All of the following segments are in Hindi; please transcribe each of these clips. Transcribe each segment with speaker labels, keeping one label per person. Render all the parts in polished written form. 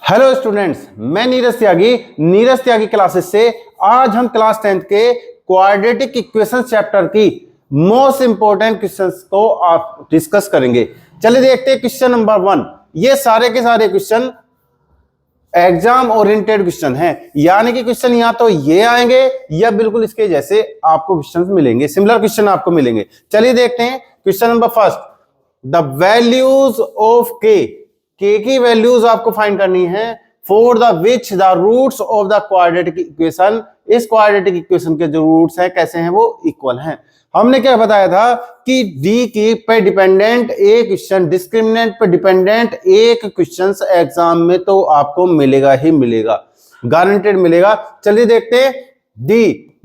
Speaker 1: हेलो स्टूडेंट्स, मैं नीरज त्यागी क्लासेस से आज हम क्लास 10th के क्वाड्रेटिक इक्वेशन चैप्टर की मोस्ट इंपोर्टेंट क्वेश्चंस को आप डिस्कस करेंगे। चलिए देखते हैं क्वेश्चन नंबर 1। ये सारे के सारे क्वेश्चन एग्जाम ओरिएंटेड क्वेश्चन हैं, यानी कि क्वेश्चन या तो ये आएंगे या बिल्कुल इसके जैसे आपको क्वेश्चन मिलेंगे, सिमिलर क्वेश्चन आपको मिलेंगे। चलिए देखते हैं question number first. The values of K की वैल्यूज आपको फाइंड करनी है for the which the roots of the quadratic equation. इस क्वाड्रेटिक इक्वेशन के जो रूट्स हैं कैसे हैं, वो इक्वल हैं। हमने क्या बताया था कि डी की पे डिपेंडेंट एक क्वेश्चन, डिस्क्रिमिनेंट पे डिपेंडेंट एक क्वेश्चन एग्जाम में तो आपको मिलेगा ही मिलेगा, गारंटेड मिलेगा। चलिए देखते हैं।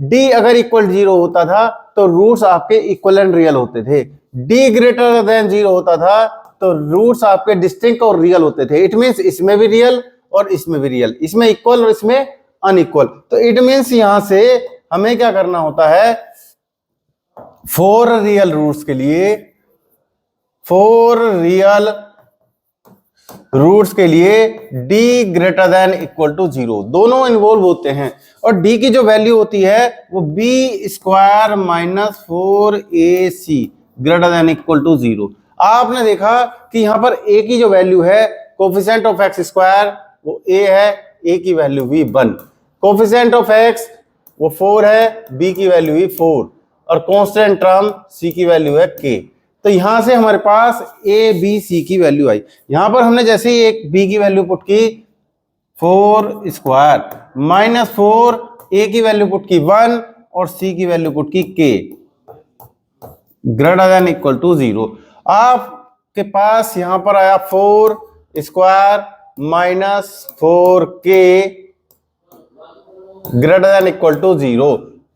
Speaker 1: डी अगर इक्वल 0 होता था तो रूट्स आपके इक्वल एंड रियल होते थे। डी ग्रेटर देन 0 होता था तो रूट्स आपके डिस्टिंक्ट और रियल होते थे। इट मींस इसमें भी रियल और इसमें भी रियल, इसमें इक्वल और इसमें अनइक्वल। तो इट मींस यहां से हमें क्या करना होता है, फोर रियल रूट्स के लिए, फोर रियल रूट्स के लिए D greater than equal to 0 दोनों इन्वॉल्व होते हैं। और डी की जो वैल्यू होती है वो B square minus 4ac greater than equal to 0। आपने देखा कि यहां पर a की जो वैल्यू है, कोफिशिएंट ऑफ x स्क्वायर वो a है, a की वैल्यू भी 1, कोफिशिएंट ऑफ x वो 4 है, b की वैल्यू भी 4, और कांस्टेंट टर्म c की वैल्यू है k। तो यहां से हमारे पास a b c की वैल्यू आई। यहां पर हमने जैसे ही एक b की वैल्यू पुट की 4 स्क्वायर माइनस 4, a की वैल्यू पुट की 1 और c की वैल्यू पुट की k greater than equal to 0। आपके पास यहां पर आया 4 square minus 4k greater than equal to 0।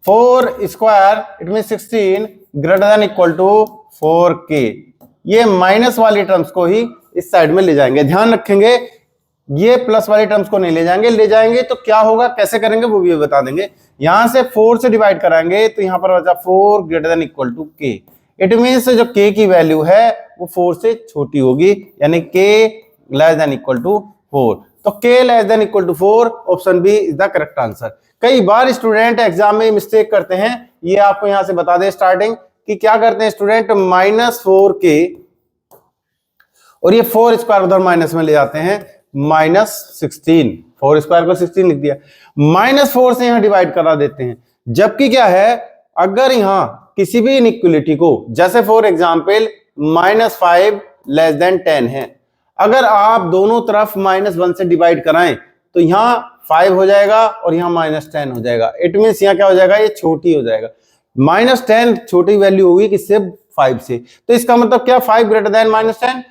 Speaker 1: 4 square it mean 16 greater than equal to 4k। ये माइनस वाली टर्म्स को ही इस साइड में ले जाएंगे, ध्यान रखेंगे ये प्लस वाली टर्म्स को नहीं ले जाएंगे। ले जाएंगे तो क्या होगा, कैसे करेंगे वो भी बता देंगे। यहां से 4 से डिवाइड कराएंगे तो यहां पर बचा 4 greater than equal to k। It means जो k की वैल्यू है वो 4 से छोटी होगी, यानी k less than equal to 4। तो k less than equal to 4, option B is the correct answer. कई बार स्टूडेंट एग्जाम में मिस्टेक करते हैं, ये आपको यहां से बता दें स्टार्टिंग कि क्या करते हैं स्टूडेंट, माइनस 4k और ये 4 स्क्वायर उधर माइनस में ले जाते हैं, माइनस 16, 4 स्क्वायर को 16 लिख दिया, माइनस 4 से यहां डिवाइड करा देते हैं। जबकि क्या है, अगर यहां किसी भी इनइक्वलिटी को, जैसे फॉर एग्जाम्पल -5 लेस देन 10 है, अगर आप दोनों तरफ -1 से डिवाइड कराएं तो यहां 5 हो जाएगा और यहां -10 हो जाएगा। इट मीन्स यहां क्या हो जाएगा, ये छोटी हो जाएगा। -10 छोटी वैल्यू होगी किससे, 5 से। तो इसका मतलब क्या, 5 ग्रेटर देन -10।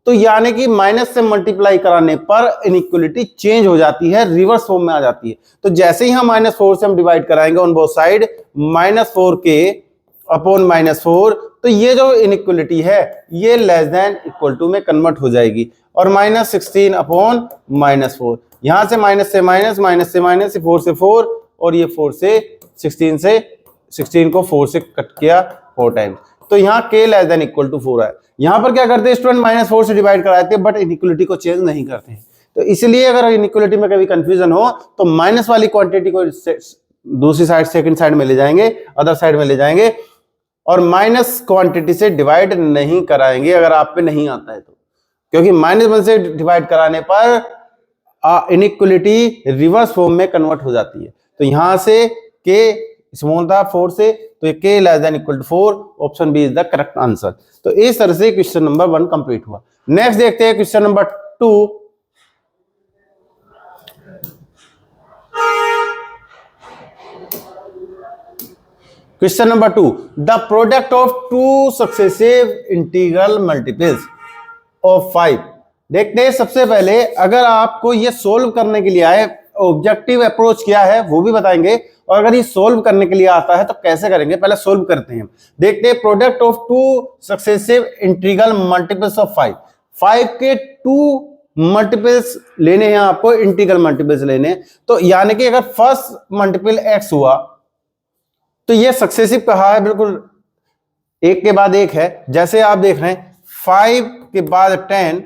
Speaker 1: तो यानी कि माइनस से मल्टीप्लाई कराने पर इनइक्वलिटी चेंज हो जाती है, रिवर्स फॉर्म में आ जाती है। तो जैसे ही हम -4 से हम डिवाइड कराएंगे on both side, -4k upon -4, तो ये जो इनइक्वलिटी है ये लेस देन इक्वल टू में कन्वर्ट हो जाएगी, और -16 अपॉन -4, यहां से माइनस से माइनस, माइनस से माइनस, 4 से 4, और ये 4 से 16 को 4 से कट किया 4 टाइम्स, तो यहाँ k less than equal to 4 है। यहां पर क्या करते हैं स्टूडेंट, -4 से डिवाइड कराते हैं बट इनइक्वलिटी को चेंज नहीं करते हैं। तो इसलिए अगर इनइक्वलिटी में कभी कंफ्यूजन हो तो माइनस वाली क्वांटिटी को दूसरी साइड, सेकंड साइड में ले जाएंगे, अदर साइड में ले जाएंगे, और माइनस क्वांटिटी से डिवाइड नहीं कराएंगे अगर आप पे नहीं आता है तो, क्योंकि -1 से डिवाइड कराने पर इनइक्वलिटी रिवर्स फॉर्म में कन्वर्ट हो जाती है। तो यहां से k स्मॉल था 4 से, तो k less than equal to 4, option B is the correct answer. तो इस तरह से क्वेश्चन नंबर 1 कंप्लीट हुआ। नेक्स्ट देखते हैं question number 2। Question number 2, the product of two successive integral multiples of 5। देखते हैं सबसे पहले, अगर आपको ये सोल्व करने के लिए आए, ऑब्जेक्टिव अप्रोच क्या है वो भी बताएंगे, और अगर ये सोल्व करने के लिए आता है तो कैसे करेंगे, पहले सोल्व करते हैं। देखते हैं product of two successive integral multiples of 5। 5 के 2 मल्टीपल्स लेने हैं आपको, इंटीग्रल मल्टीपल्स लेने हैं। तो यानी कि अगर फर्स्ट मल्टीपल x हुआ तो ये सक्सेसिव कहा है, बिल्कुल एक के बाद एक है। जैसे आप देख रहे हैं 5 के बाद 10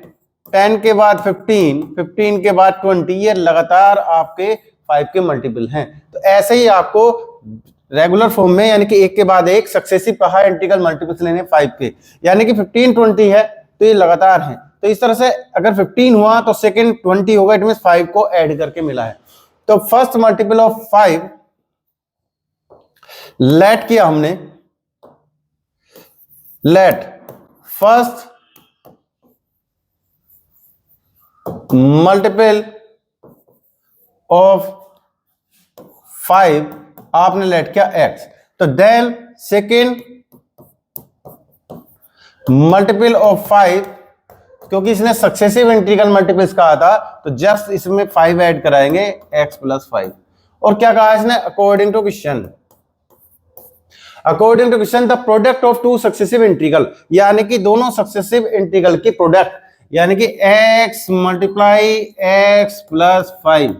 Speaker 1: 10 के बाद 15, 15 के बाद 20, ये लगातार आपके 5 के मल्टीपल हैं। तो ऐसे ही आपको रेगुलर फॉर्म में यानी कि एक के बाद एक सक्सेसिव हाई इंटीग्रल मल्टीपल्स लेने 5 के, यानी कि 15 20 है तो ये लगातार हैं। तो इस तरह से अगर 15 हुआ तो सेकंड 20 होगा, इट मींस 5 को ऐड करके मिला है। तो फर्स्ट मल्टीपल ऑफ 5 लेट किया हमने, लेट फर्स्ट मल्टीपल ऑफ 5 आपने लेट किया x, तो देन सेकेंड मल्टीपल ऑफ 5, क्योंकि इसने सक्सेसिव इंटीग्रल मल्टीपल्स कहा था तो जस्ट इसमें 5 ऐड कराएंगे x प्लस 5। और क्या कहा इसने, according to question, according to question the product of two successive integral, यानी कि दोनों सक्सेसिव इंटीग्रल की प्रोडक्ट, यानी कि x मल्टीप्लाई x प्लस 5,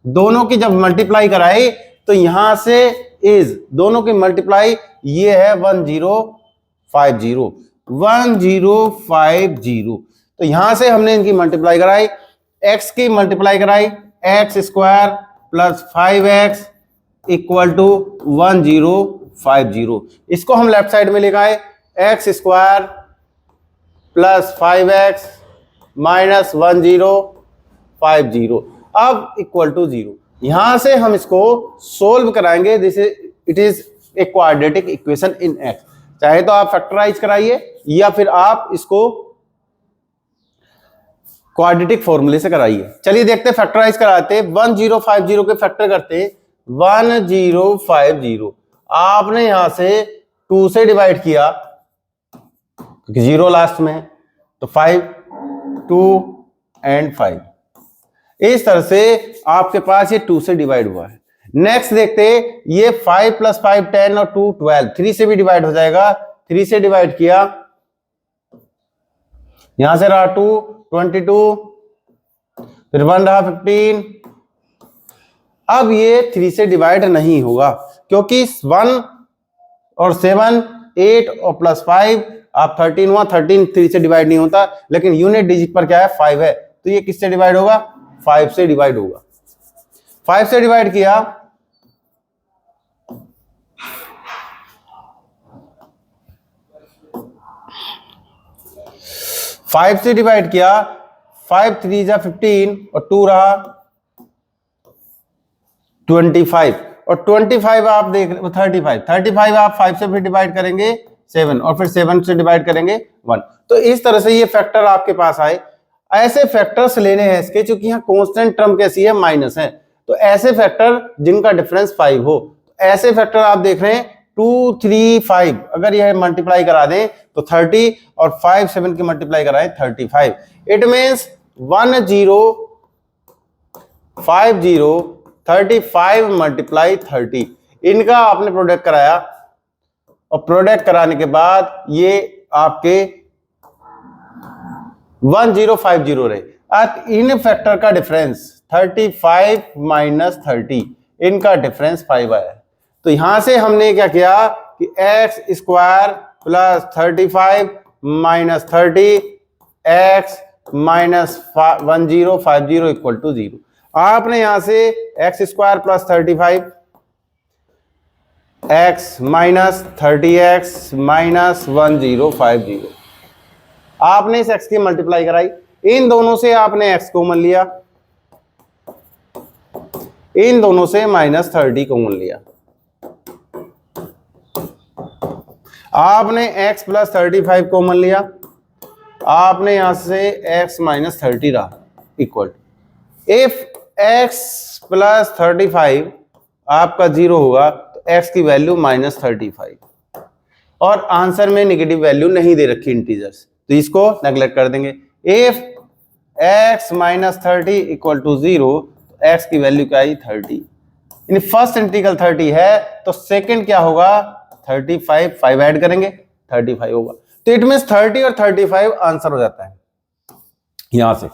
Speaker 1: दोनों की जब मल्टीप्लाई कराई तो यहां से इज दोनों की मल्टीप्लाई ये है 1050, 1050। तो यहां से हमने इनकी मल्टीप्लाई कराई, x की मल्टीप्लाई कराई x square plus 5x equal to 1050। इसको हम लेफ्ट साइड में लिखा है x square plus 5x minus 1050, अब इक्वल टू 0। यहां से हम इसको सोल्व कराएंगे, this it is a quadratic equation in x। चाहे तो आप फैक्टराइज कराइए या फिर आप इसको क्वाड्रेटिक फॉर्मूले से कराइए। चलिए देखते फैक्टराइज कराते, 1050 के फैक्टर करते 1050। आपने यहां से 2 से डिवाइड किया क्योंकि 0 लास्ट में है, तो 5 2 एंड 5, इस तरह से आपके पास ये 2 से डिवाइड हुआ है। नेक्स्ट देखते, ये 5 प्लस 5 10 और 2 12, 3 से भी डिवाइड हो जाएगा, 3 से डिवाइड किया, यहां से रहा 2 22, फिर 1 रहा 15। अब ये 3 से डिवाइड नहीं होगा क्योंकि 1 और 7 8 और प्लस 5 आप 13 हुआ, 13 3 से डिवाइड नहीं होता, लेकिन यूनिट डिजिट पर क्या है 5 है, तो ये किससे डिवाइड होगा, 5 से डिवाइड होगा। 5 से डिवाइड किया, फाइव से डिवाइड किया, 5 3 जा 15 और 2 रहा 25, और 25 आप देख 35 आप 5 से फिर डिवाइड करेंगे 7 और फिर 7 से डिवाइड करेंगे 1। तो इस तरह से ये फैक्टर आपके पास आए। ऐसे फैक्टर्स लेने हैं इसके, चूंकि यहाँ कांस्टेंट टर्म कैसी है, माइनस है, तो ऐसे फैक्टर जिनका डिफरेंस 5 हो, तो ऐसे फैक्टर आप देख रहे हैं 2 3 5, अगर यह मल्टीप्लाई करा दें तो 30 और 5 7 की मल्टीप्लाई कराएं 35, इट मींस 1050 35 मल्टीप्लाई 30, इनका आपने प्रोडक्ट कराया, और प्रोडक्ट कराने के बाद ये आपके 1050 रहे। अब इन फैक्टर का डिफरेंस 35 माइनस 30, इनका डिफरेंस 5 आया। तो यहां से हमने क्या किया कि X square plus 35 minus 30 X minus 1050 equal to 0। आपने यहां से x square plus 35 X minus 30x minus 1050, आपने इस x की मल्टीप्लाई कराई, इन दोनों से आपने x कॉमन लिया, इन दोनों से माइनस 30 कॉमन लिया, आपने x प्लस 35 कॉमन लिया, आपने यहां से x माइनस 30 रहा इक्वल। इफ x प्लस 35 आपका 0 होगा तो x की वैल्यू माइनस 35, और आंसर में नेगेटिव वैल्यू नहीं दे रखी इंटीजर्स, तो इसको नेग्लेक्ट कर देंगे। If x minus 30 equal to 0, तो x की वैल्यू क्या आई 30, यानी फर्स्ट इंटीग्रल 30 है तो सेकंड क्या होगा 35, 5 ऐड करेंगे 35 होगा। तो इट मींस 30 और 35 आंसर हो जाता है यहां से।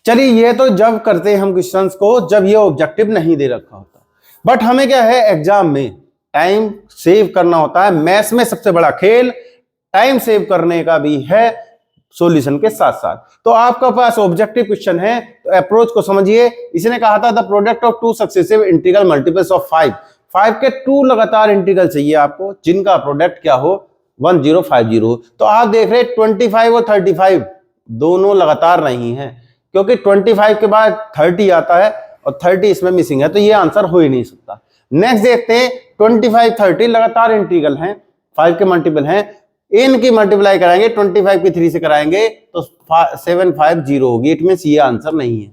Speaker 1: चलिए ये तो जब करते हैं हम क्वेश्चंस को जब ये ऑब्जेक्टिव नहीं दे रखा होता, बट हमें क्या है एग्जाम में टाइम सेव करना होता है। मैथ्स में सबसे बड़ा खेल टाइम सेव करने का भी है, सॉल्यूशन के साथ साथ। तो आपका पास ऑब्जेक्टिव क्वेश्चन है, तो अप्रोच को समझिए। इसने कहा था the product of two successive integral multiples of 5 के 2 लगातार इंटीग्रल चाहिए आपको जिनका प्रोडक्ट क्या हो 1050 हो। तो आप देख रहे 25 और 35 दोनों लगातार नहीं है, क्योंकि 25 के बाद 30 आता है और 30 इसमें मिसिंग है, तो ये आंसर हो ही नहीं सकता। नेक्स्ट देखते हैं 25 30 लगातार इंटीग्रल हैं, 5 के मल्टीपल हैं, इनकी मल्टीप्लाई कराएंगे 25 की 3 से कराएंगे तो 750 होगी। इट मींस ये आंसर नहीं है।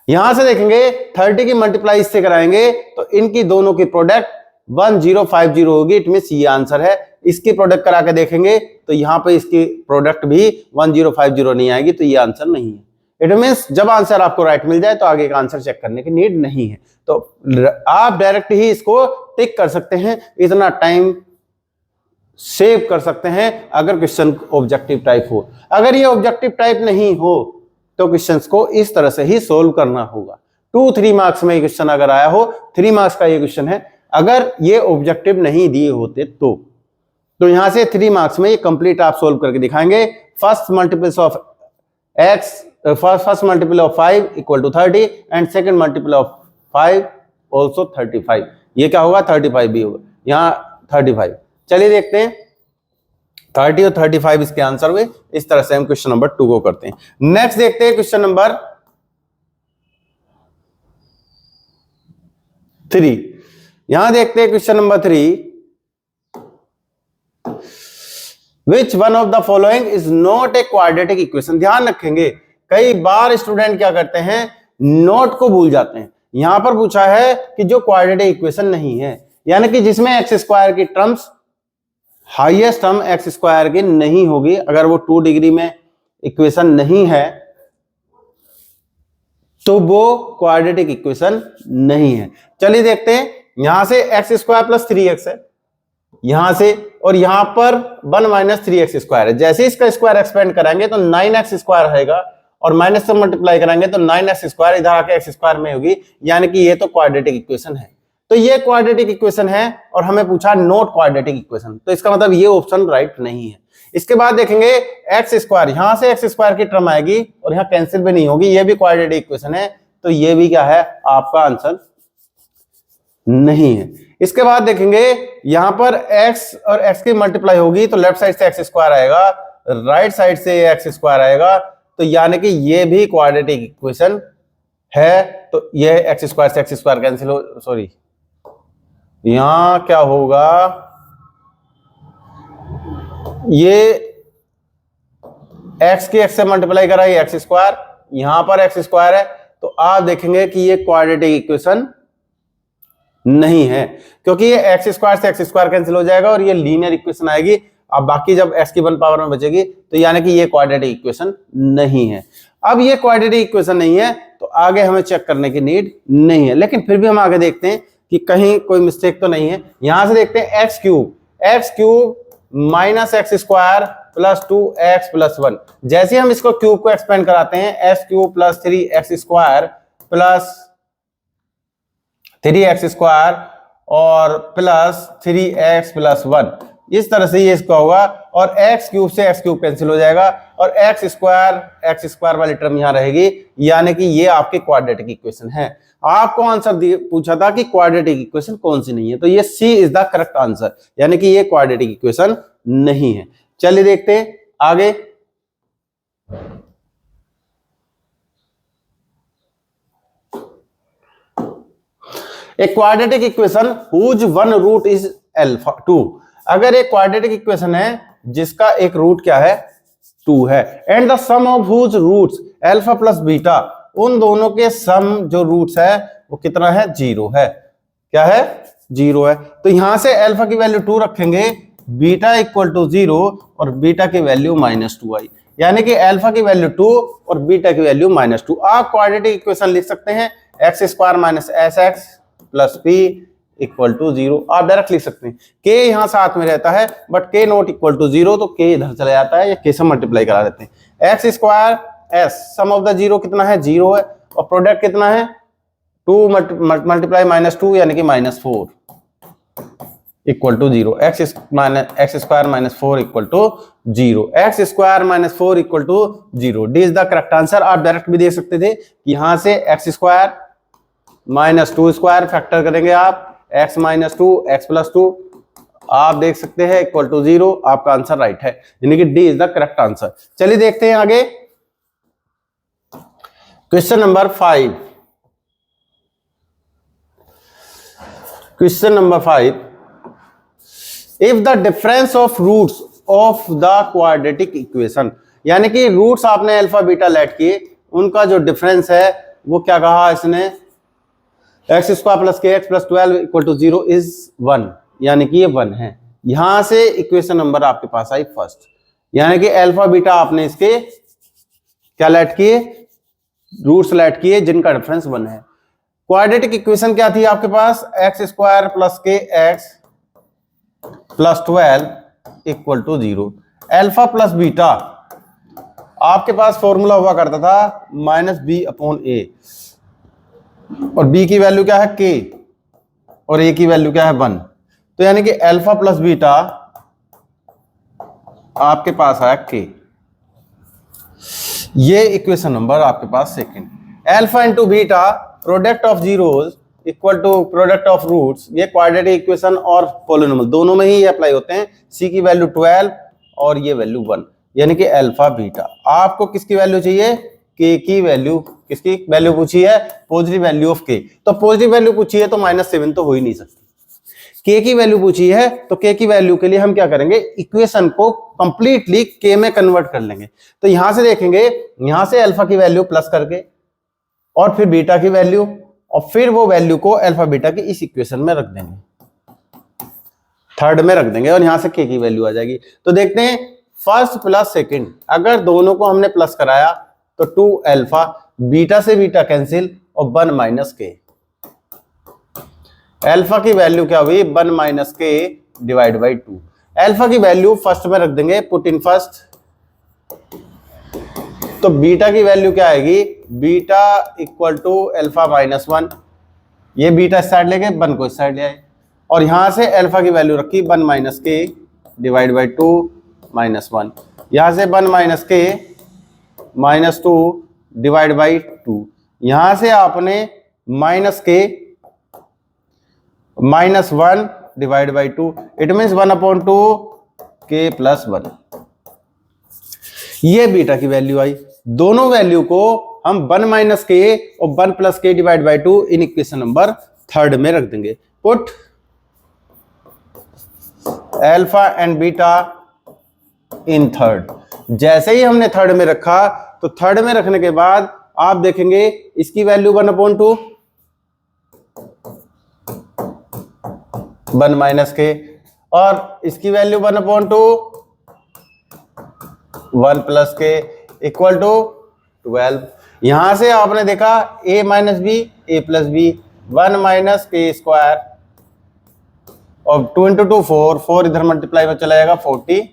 Speaker 1: यहां से देखेंगे 30 की मल्टीप्लाई इससे कराएंगे तो इनकी दोनों की प्रोडक्ट 1050 होगी। इट मींस ये आंसर है। इसकी प्रोडक्ट करा के देखेंगे तो यहां पे इसकी प्रोडक्ट भी 1050 नहीं आएगी, तो ये आंसर नहीं है। इट मींस जब आंसर आपको राइट मिल जाए तो आगे का आंसर चेक करने की नीड नहीं है, तो आप डायरेक्ट ही इसको टिक कर सकते हैं, इतना टाइम सेव कर सकते हैं अगर क्वेश्चन ऑब्जेक्टिव टाइप हो। अगर ये ऑब्जेक्टिव टाइप नहीं हो तो क्वेश्चंस को इस तरह से ही सोल्व करना होगा। 2-3 मार्क्स में क्वेश्चन अगर आया हो, 3 मार्क्स का ये क्वेश्चन है, अगर ये ऑब्जेक्टिव नहीं दिए होते तो यहां से 3 मार्क्स में ये कंप्लीट आप सोल्व करके दिखाएंगे। First multiples of x, first multiple of 5 equal to 30 and second multiple of 5 also 35। ये क्या होगा 35 भी होगा, यहां 35। चलिए देखते हैं 30 और 35 इसके आंसर हुए। इस तरह से हम क्वेश्चन नंबर 2 को करते हैं। नेक्स्ट देखते हैं क्वेश्चन नंबर 3। यहां देखते हैं question number 3, which one of the following is not a quadratic equation. ध्यान रखेंगे कई बार स्टूडेंट क्या करते हैं, नोट को भूल जाते हैं। यहां पर पूछा है कि जो क्वाड्रेटिक इक्वेशन नहीं है, यानी कि जिसमें एक्स स्क्वायर की terms highest term x square की नहीं होगी, अगर वो 2 डिग्री में इक्वेशन नहीं है तो वो क्वाड्रेटिक इक्वेशन नहीं है। चलिए देखते हैं, यहां से एक्स स्क्वायर प्लस 3x है यहां से, और यहां पर 1 माइनस 3x स्क्वायर है। जैसे इसका स्क्वायर एक्सपेंड कराएंगे तो 9x स्क्वायर रहेगा, और माइनस से मल्टीप्लाई कराएंगे तो 9x स्क्वायर इधर आके x स्क्वायर में होगी, यानी कि ये तो क्वाड्रेटिक इक्वेशन है। तो ये क्वाड्रेटिक इक्वेशन है और हमें पूछा नॉट क्वाड्रेटिक इक्वेशन, तो इसका मतलब ये ऑप्शन राइट नहीं है। इसके बाद देखेंगे एक्स स्क्वायर, यहां से एक्स स्क्वायर की टर्म आएगी और यहां कैंसिल भी नहीं होगी, ये भी क्वाड्रेटिक इक्वेशन है, तो ये भी क्या है आपका आंसर नहीं है। इसके बाद देखेंगे यहां पर x और x की मल्टीप्लाई होगी तो लेफ्ट साइड से एक्स स्क्वायर आएगा, राइट साइड से एक्स स्क्वायर आएगा, तो यानी कि ये भी क्वाड्रेटिक इक्वेशन है। तो ये एक्स स्क्वायर से एक्स स्क्वायर कैंसिल हो, सॉरी यहां क्या होगा, ये x की x से मल्टीप्लाई करा ये एक्स स्क्वायर, यहां पर एक्स स्क्वायर है, तो आप देखेंगे कि ये क्वाड्रेटिक इक्वेशन नहीं है, क्योंकि ये एक्स स्क्वायर से एक्स स्क्वायर कैंसिल हो जाएगा और ये लीनियर इक्वेशन आएगी। अब बाकी जब x की 1 पावर में बचेगी तो यानी कि ये क्वाड्रेटिक इक्वेशन नहीं है। अब ये क्वाड्रेटिक इक्वेशन नहीं है तो आगे हमें चेक करने की नीड नहीं है, लेकिन फिर भी हम आगे देखते हैं कि कहीं कोई मिस्टेक तो नहीं है। यहां से देखते हैं x cube minus x square plus 2x plus 1। जैसे हम इसको क्यूब को एक्सपेंड कराते हैं, x cube plus 3x square plus 3x square और प्लस 3x प्लस 1, इस तरह से ये इसका होगा, और एक्स क्यूब से एक्स क्यूब कैंसिल हो जाएगा और एक्स स्क्वायर वाली टर्म यहां रहेगी, यानी कि ये आपके क्वाड्रेटिक इक्वेशन है। आपको आंसर पूछा था कि क्वाड्रेटिक इक्वेशन कौन सी नहीं है, तो ये सी इज द करेक्ट आंसर, यानी कि ये क्वाड्रेटिक इक्वेशन नहीं है। चलिए देखते हैं आगे। एक quadratic equation whose one root is alpha 2। अगर एक क्वाड्रेटिक इक्वेशन है जिसका एक रूट क्या है 2 है, and the sum of whose roots alpha plus beta, उन दोनों के सम जो रूट्स है वो कितना है 0 है। क्या है 0 है। तो यहां से अल्फा की वैल्यू 2 रखेंगे, बीटा इक्वल टू 0 और बीटा की वैल्यू -2 आई, यानी कि अल्फा की वैल्यू 2 और बीटा की वैल्यू -2। आप क्वाड्रेटिक इक्वेशन लिख सकते हैं x square minus S x plus P equal to 0। आप डायरेक्ट लिख सकते हैं, के यहां साथ में रहता है बट के नॉट इक्वल टू 0, तो के इधर चला जाता है, या के से मल्टीप्लाई करा देते हैं। X square S sum of the 0 कितना है 0 है, और प्रोडक्ट कितना है 2 मल्टीप्लाई -2 यानी कि -4, equal to 0, X square minus 4 equal to 0, X square minus 4 equal to 0। D is the correct answer. आप डायरेक्ट भी देख सकते थे कि यहां से x square minus 2 square factor करेंगे आप, एक्स माइनस 2 एक्स प्लस 2, आप देख सकते हैं इक्वल टू 0। आपका आंसर राइट है, यानी कि D is the correct answer. चलिए देखते हैं आगे question number 5। Question number 5, if the difference of roots of the quadratic equation, यानी कि रूट्स आपने अल्फा बीटा लेट किए, उनका जो डिफरेंस है वो क्या कहा इसने, x square plus k x plus 12 equal to 0 is 1, यानी कि ये 1 है। यहां से इक्वेशन नंबर आपके पास आई फर्स्ट, यानी कि अल्फा बीटा आपने इसके क्या लेट किए, रूट्स लेट किए जिनका डिफरेंस 1 है। क्वाड्रेटिक इक्वेशन क्या थी आपके पास, x square plus k x plus 12 equal to 0। Alpha plus beta आपके पास फॉर्मूला हुआ करता था माइनस बी अपॉन ए, और बी की वैल्यू क्या है के, और ए की वैल्यू क्या है 1। तो यानी कि अल्फा प्लस बीटा आपके पास आया के। ये इक्वेशन नंबर आपके पास second. Alpha into beta product of zeros equal to product of roots, ये क्वाड्रेटिक इक्वेशन और पॉलिनोमियल दोनों में ही अप्लाई होते हैं। सी की वैल्यू 12 और ये वैल्यू 1, यानी कि अल्फा बीटा। आपको किसकी वैल्यू चाहिए, के की वैल्यू, किसकी वैल्यू पूछी है, पॉजिटिव वैल्यू ऑफ के। तो पॉजिटिव वैल्यू पूछी है तो -7 तो हो ही नहीं सकती। के की वैल्यू पूछी है तो के की वैल्यू के लिए हम क्या करेंगे, इक्वेशन को कंप्लीटली के में कन्वर्ट कर लेंगे। तो यहां से देखेंगे, यहां से अल्फा की वैल्यू प्लस करके और फिर बीटा की वैल्यू, और फिर वो वैल्यू को अल्फा बीटा की इस इक्वेशन में रख देंगे, थर्ड में रख देंगे, और यहां से के की वैल्यू आ जाएगी। तो देखते हैं फर्स्ट प्लस सेकंड, अगर दोनों को हमने प्लस कराया तो 2 अल्फा, बीटा से बीटा कैंसिल और 1 माइनस के। अल्फा की वैल्यू क्या हुई, 1 minus k divide by 2। Alpha की वैल्यू फर्स्ट में रख देंगे, पुट इन फर्स्ट। तो बीटा की वैल्यू क्या आएगी, beta equal to alpha minus 1, ये बीटा इस साइड ले गए, 1 को इस साइड ले आए, और यहां से अल्फा की वैल्यू रखी 1 minus k divide by 2 minus 1, यहां से 1 माइनस के माइनस 2 डिवाइड बाई 2, यहां से आपने माइनस के minus 1 divide by 2, it means 1/2 के प्लस 1। ये बीटा की वैल्यू आई। दोनों वैल्यू को हम 1 माइनस के और 1 प्लस के divide by 2 in equation number third में रख देंगे। Put alpha and beta in third. जैसे ही हमने थर्ड में रखा तो थर्ड में रखने के बाद आप देखेंगे इसकी वैल्यू 1/2, 1 माइनस के, और इसकी value 1/2, 1 plus k equal to 12। यहां से आपने देखा a minus B A plus B, 1 minus k square और 2 इंटू 2 4, 4 इधर मल्टीप्लाई में चला जाएगा 48।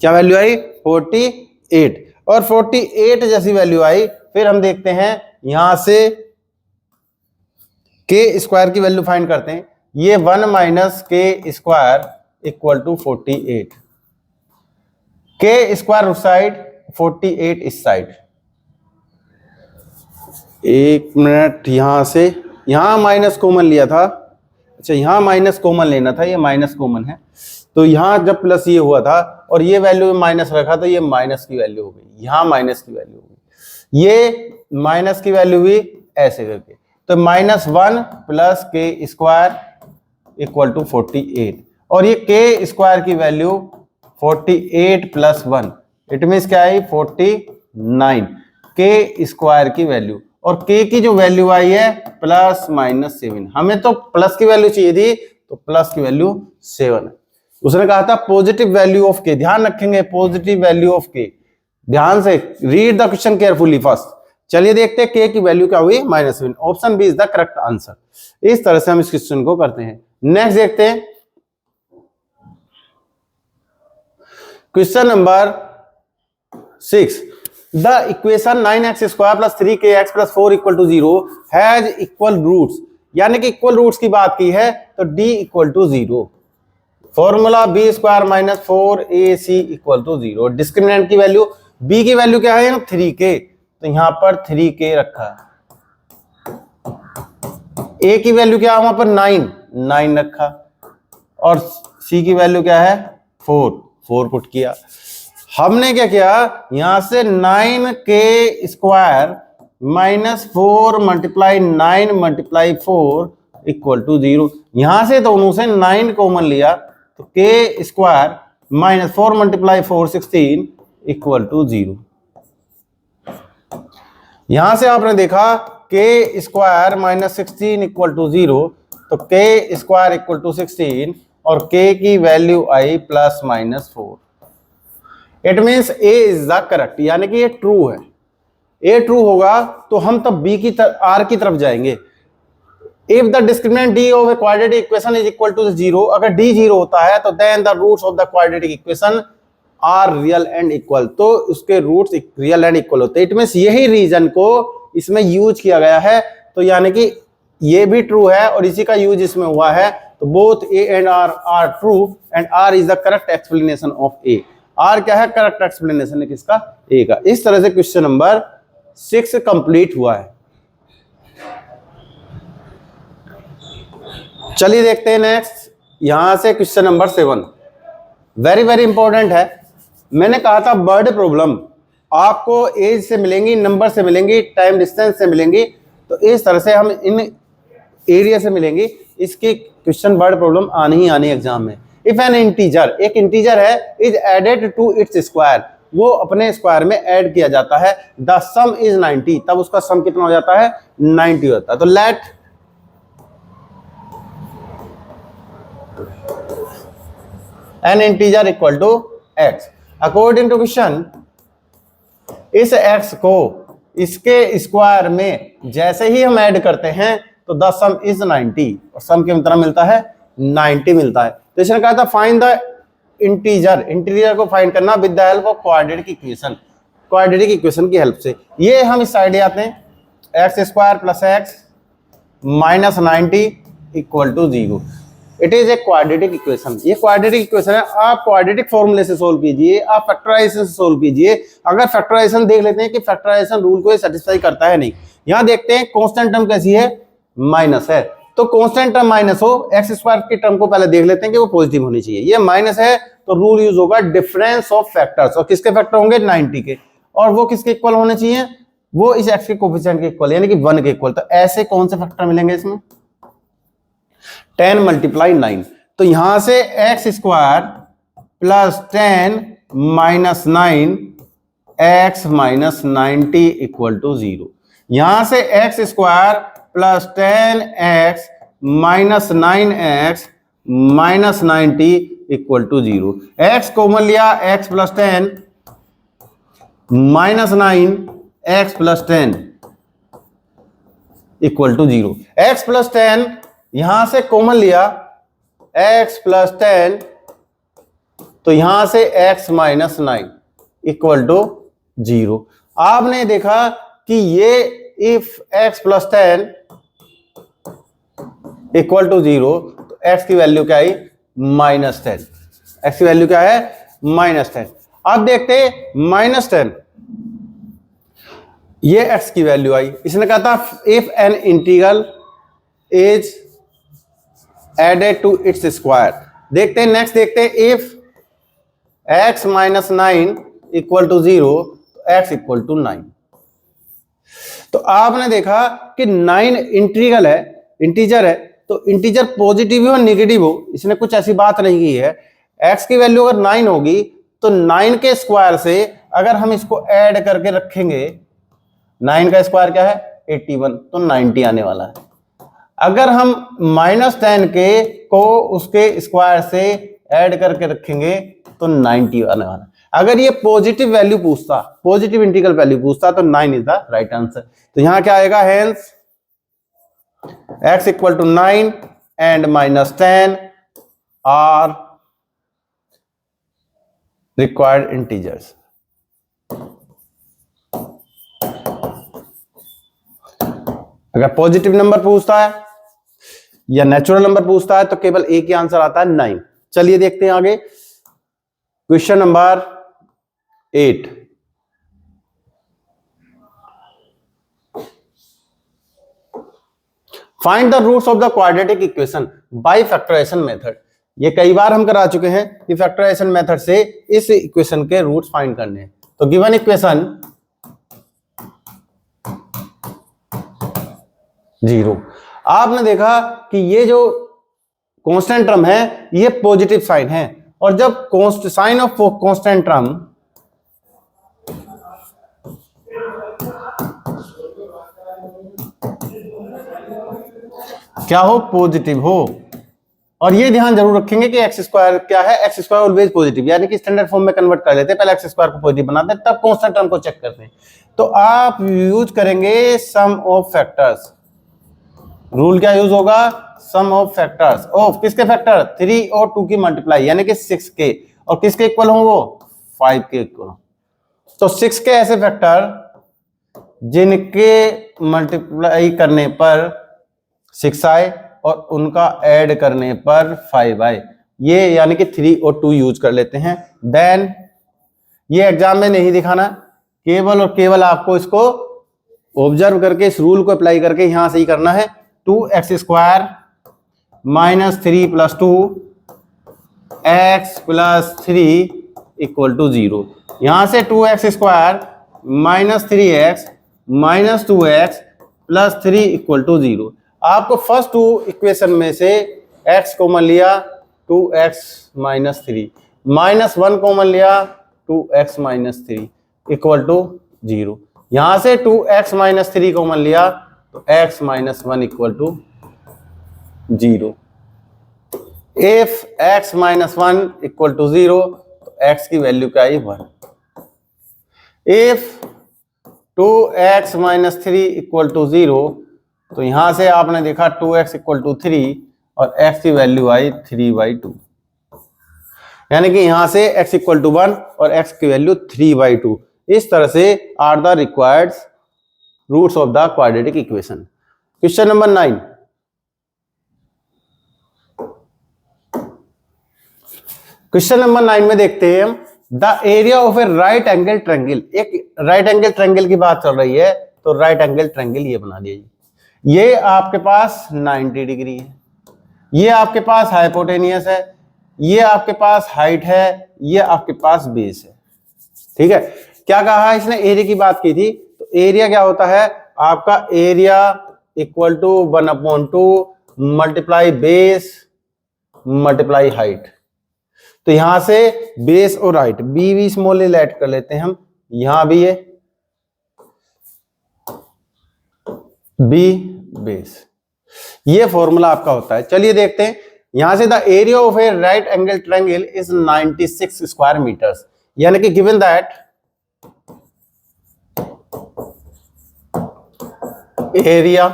Speaker 1: क्या वैल्यू आई, 48, और 48 जैसी वैल्यू आई। फिर हम देखते हैं यहां से के स्क्वायर की वैल्यू फाइंड करते हैं। ये 1 minus k square equal to 48, के स्क्वायर उस साइड 48 इस साइड। एक मिनट, यहां से यहां माइनस कॉमन लिया था, अच्छा यहां माइनस कॉमन लेना था, ये माइनस कॉमन है, तो यहां जब प्लस ये हुआ था और ये वैल्यू माइनस रखा तो ये माइनस की वैल्यू हो गई, यहां माइनस की वैल्यू हो गई, ये माइनस की वैल्यू हुई ऐसे करके। तो -1 प्लस के स्क्वायर इक्वल टू 48, और ये के स्क्वायर की वैल्यू 48 प्लस 1, इट मीन्स क्या है 49 के स्क्वायर की वैल्यू, और के की जो वैल्यू आई है +-7। हमें तो प्लस की वैल्यू चाहिए थी, तो प्लस की वैल्यू 7 है। उसने कहा था पॉजिटिव वैल्यू ऑफ के, ध्यान रखेंगे पॉजिटिव वैल्यू ऑफ के, ध्यान से read the question carefully first. चलिए देखते हैं के की वैल्यू क्या हुई -7। Option B is the correct answer. इस तरह से हम इस क्वेश्चन को करते हैं। नेक्स्ट देखते हैं question number 6। The equation 9x² + 3kx + 4 = 0 has equal roots, यानी कि इक्वल रूट्स की बात की है तो d equal to 0। Formula b square minus 4ac equal to 0। Discriminant की वैल्यू b की वैल्यू क्या है 3k, तो यहां पर 3k रखा है। a की वैल्यू क्या है वहां पर 9 रखा, और c की वैल्यू क्या है 4 पुट किया। हमने क्या किया, यहां से 9k square minus 4 multiply 9 multiply 4 equal to 0। यहां से दोनों से 9 कॉमन लिया तो k square minus 4 multiply 4 16 equal to 0। यहां से आपने देखा k square minus 16 equal to 0, तो k स्क्वायर इक्वल टू 16 और k की value I plus minus 4। It means a is the correct, यानी कि ये ट्रू है। a ट्रू होगा तो हम तब b की r की तरफ जाएंगे। If the discriminant d of a quadratic equation is equal to 0, अगर d 0 होता है तो then the roots of the quadratic equation are real and equal, तो उसके रूट्स रियल एंड इक्वल होते हैं। इट मीन्स यही रीजन को इसमें यूज किया गया है, तो यानी कि ये भी ट्रू है और इसी का यूज इसमें हुआ है, तो both a and r are true and r is the correct explanation of a। r क्या है, करेक्ट एक्सप्लेनेशन है किसका, a का। इस तरह से क्वेश्चन नंबर 6 कंप्लीट हुआ है। चलिए देखते हैं नेक्स्ट, यहां से question number 7 very very important है। मैंने कहा था वर्ड प्रॉब्लम आपको एज से मिलेंगी, नंबर से मिलेंगी, टाइम डिस्टेंस से मिलेंगी, तो इस तरह से हम इन एरिया से मिलेंगी। इसकी क्वेश्चन वर्ड प्रॉब्लम आनी ही आनी एग्जाम में। इफ एन इंटीजर, एक इंटीजर है, is added to its square, वो अपने स्क्वायर में ऐड किया जाता है, द सम इज 90, तब उसका सम कितना हो जाता है 90 होता है। तो let an integer equal to x, according to question इस x को इसके स्क्वायर में जैसे ही हम ऐड करते हैं तो द सम इज 90, और सम कितना मिलता है 90 मिलता है। तो इसने कहा था फाइंड द इंटीजर, इंटीजर को फाइंड करना with the help of quadratic equation, quadratic equation की हेल्प से। ये हम इस साइड आते हैं, x square plus x minus 90 equal to 0। It is a quadratic equation, ये क्वाड्रेटिक इक्वेशन है। आप क्वाड्रेटिक फॉर्मूले से सोल्व कीजिए, आप फैक्टराइजेशन से सोल्व कीजिए। अगर फैक्टराइजेशन देख लेते हैं कि फैक्टराइजेशन रूल को सेटिस्फाई करता है नहीं। यहां देखते हैं कांस्टेंट टर्म कैसी है, माइनस है, तो कांस्टेंट टर्म माइनस हो, एक्स स्क्वायर की टर्म को पहले देख लेते हैं कि वो पॉजिटिव होनी चाहिए। ये माइनस है तो रूल यूज होगा डिफरेंस ऑफ फैक्टर्स, और किसके फैक्टर होंगे 90 के, और वो किसके इक्वल होने चाहिए, वो इस एक्स के कोफिशिएंट के इक्वल, यानी कि 1 के इक्वल। तो ऐसे कौन से फैक्टर मिलेंगे इसमें, 10 मल्टीप्लाई 9, तो यहां से x square plus 10 minus 9 x minus 90 equal to 0। यहां से x square plus 10 x minus 9 x minus 90 equal to 0। X common लिया, x plus 10 minus 9 x plus 10 equal to 0। X plus 10 यहां से कॉमन लिया, x प्लस 10, तो यहां से x माइनस 9 इक्वल टू 0। आपने देखा कि ये if x plus 10 equal to 0, तो x की वैल्यू क्या आई माइनस 10, x की वैल्यू क्या है माइनस 10। अब देखते हैं माइनस 10, ये x की वैल्यू आई। इसने कहा था if an integral is added to its square. देखते हैं नेक्स्ट, देखते हैं if x minus 9 equal to 0, तो x इक्वल टू 9। तो आपने देखा कि 9 इंटीग्रल है, इंटीजर है, तो इंटीजर पॉजिटिव हो और नेगेटिव हो, इसने कुछ ऐसी बात नहीं की है। x की वैल्यू अगर 9 होगी तो 9 के स्क्वायर से अगर हम इसको ऐड करके रखेंगे, 9 का स्क्वायर क्या है 81, तो 90 आने वाला है। अगर हम माइनस 10 के को उसके स्क्वायर से ऐड करके रखेंगे तो 90 आने वाला। अगर ये पॉजिटिव वैल्यू पूछता, पॉजिटिव इंटीग्रल वैल्यू पूछता, तो 9 इज द राइट आंसर। तो यहां क्या आएगा, hence x equal to 9 and minus 10 are required integers. अगर पॉजिटिव नंबर पूछता है या नेचुरल नंबर पूछता है तो केवल एक ही आंसर आता है 9। चलिए देखते हैं आगे question number 8। Find the roots of the quadratic equation by factorization method. ये कई बार हम करा चुके हैं कि फैक्टराइजेशन मेथड से इस इक्वेशन के रूट्स फाइंड करने हैं। तो गिवन इक्वेशन 0। आपने देखा कि ये जो कांस्टेंट टर्म है ये पॉजिटिव साइन है, और जब साइन ऑफ कांस्टेंट टर्म क्या हो, पॉजिटिव हो, और ये ध्यान जरूर रखेंगे कि एक्स स्क्वायर क्या है, एक्स स्क्वायर ऑलवेज पॉजिटिव, यानी कि स्टैंडर्ड फॉर्म में कन्वर्ट कर लेते हैं, पहले एक्स स्क्वायर को पॉजिटिव बनाते हैं तब कांस्टेंट टर्म को चेक करते हैं। तो आप यूज करेंगे सम ऑफ फैक्टर्स। रूल क्या यूज होगा, सम ऑफ फैक्टर्स ऑफ किसके फैक्टर, 3 और 2 की मल्टीप्लाई, यानी कि 6 के, और किसके इक्वल हो वो 5 के इक्वल। तो 6 के ऐसे फैक्टर जिनके मल्टीप्लाई करने पर 6 आए और उनका ऐड करने पर 5 आए, ये यानी कि 3 और 2 यूज कर लेते हैं। देन ये एग्जाम में नहीं दिखाना, केवल और केवल आपको इसको ऑब्जर्व करके इस रूल को अप्लाई करके यहां से ही करना है। 2x square minus 3 plus 2 x plus 3 equal to 0। यहां से 2x square minus 3x minus 2x plus 3 equal to 0। आपको फर्स्ट 2 इक्वेशन में से x कॉमन लिया 2x माइनस 3, माइनस 1 कॉमन लिया 2x माइनस 3 इक्वल टू 0। यहां से 2x माइनस 3 कॉमन लिया तो x minus 1 equal to 0। If x minus 1 equal to 0 तो x की वैल्यू क्या आई, 1। If 2x minus 3 equal to 0 तो यहां से आपने देखा 2x इक्वल टू 3 और x की वैल्यू आई 3/2, यानी कि यहां से x इक्वल टू 1 और x की वैल्यू 3/2। इस तरह से are the required roots of the quadratic equation. Question number 9। Question number 9 में देखते हैं हम the area of a right angle triangle. एक राइट एंगल ट्रायंगल की बात चल रही है, तो राइट एंगल ट्रायंगल ये बना दिया। ये आपके पास 90 डिग्री है, ये आपके पास हाइपोटेनियस है, ये आपके पास हाइट है, ये आपके पास बेस है। ठीक है, क्या कहा है इसने, एरिया की बात की थी। तो एरिया क्या होता है आपका, area equal to 1/2 multiply base multiply height. तो यहां से बेस और हाइट बी स्मॉल ऐड कर लेते हैं हम, यहां भी है बी बेस, ये फॉर्मूला आपका होता है। चलिए देखते हैं, यहां से the area of a right angle triangle is 96 square metres, यानी कि given that area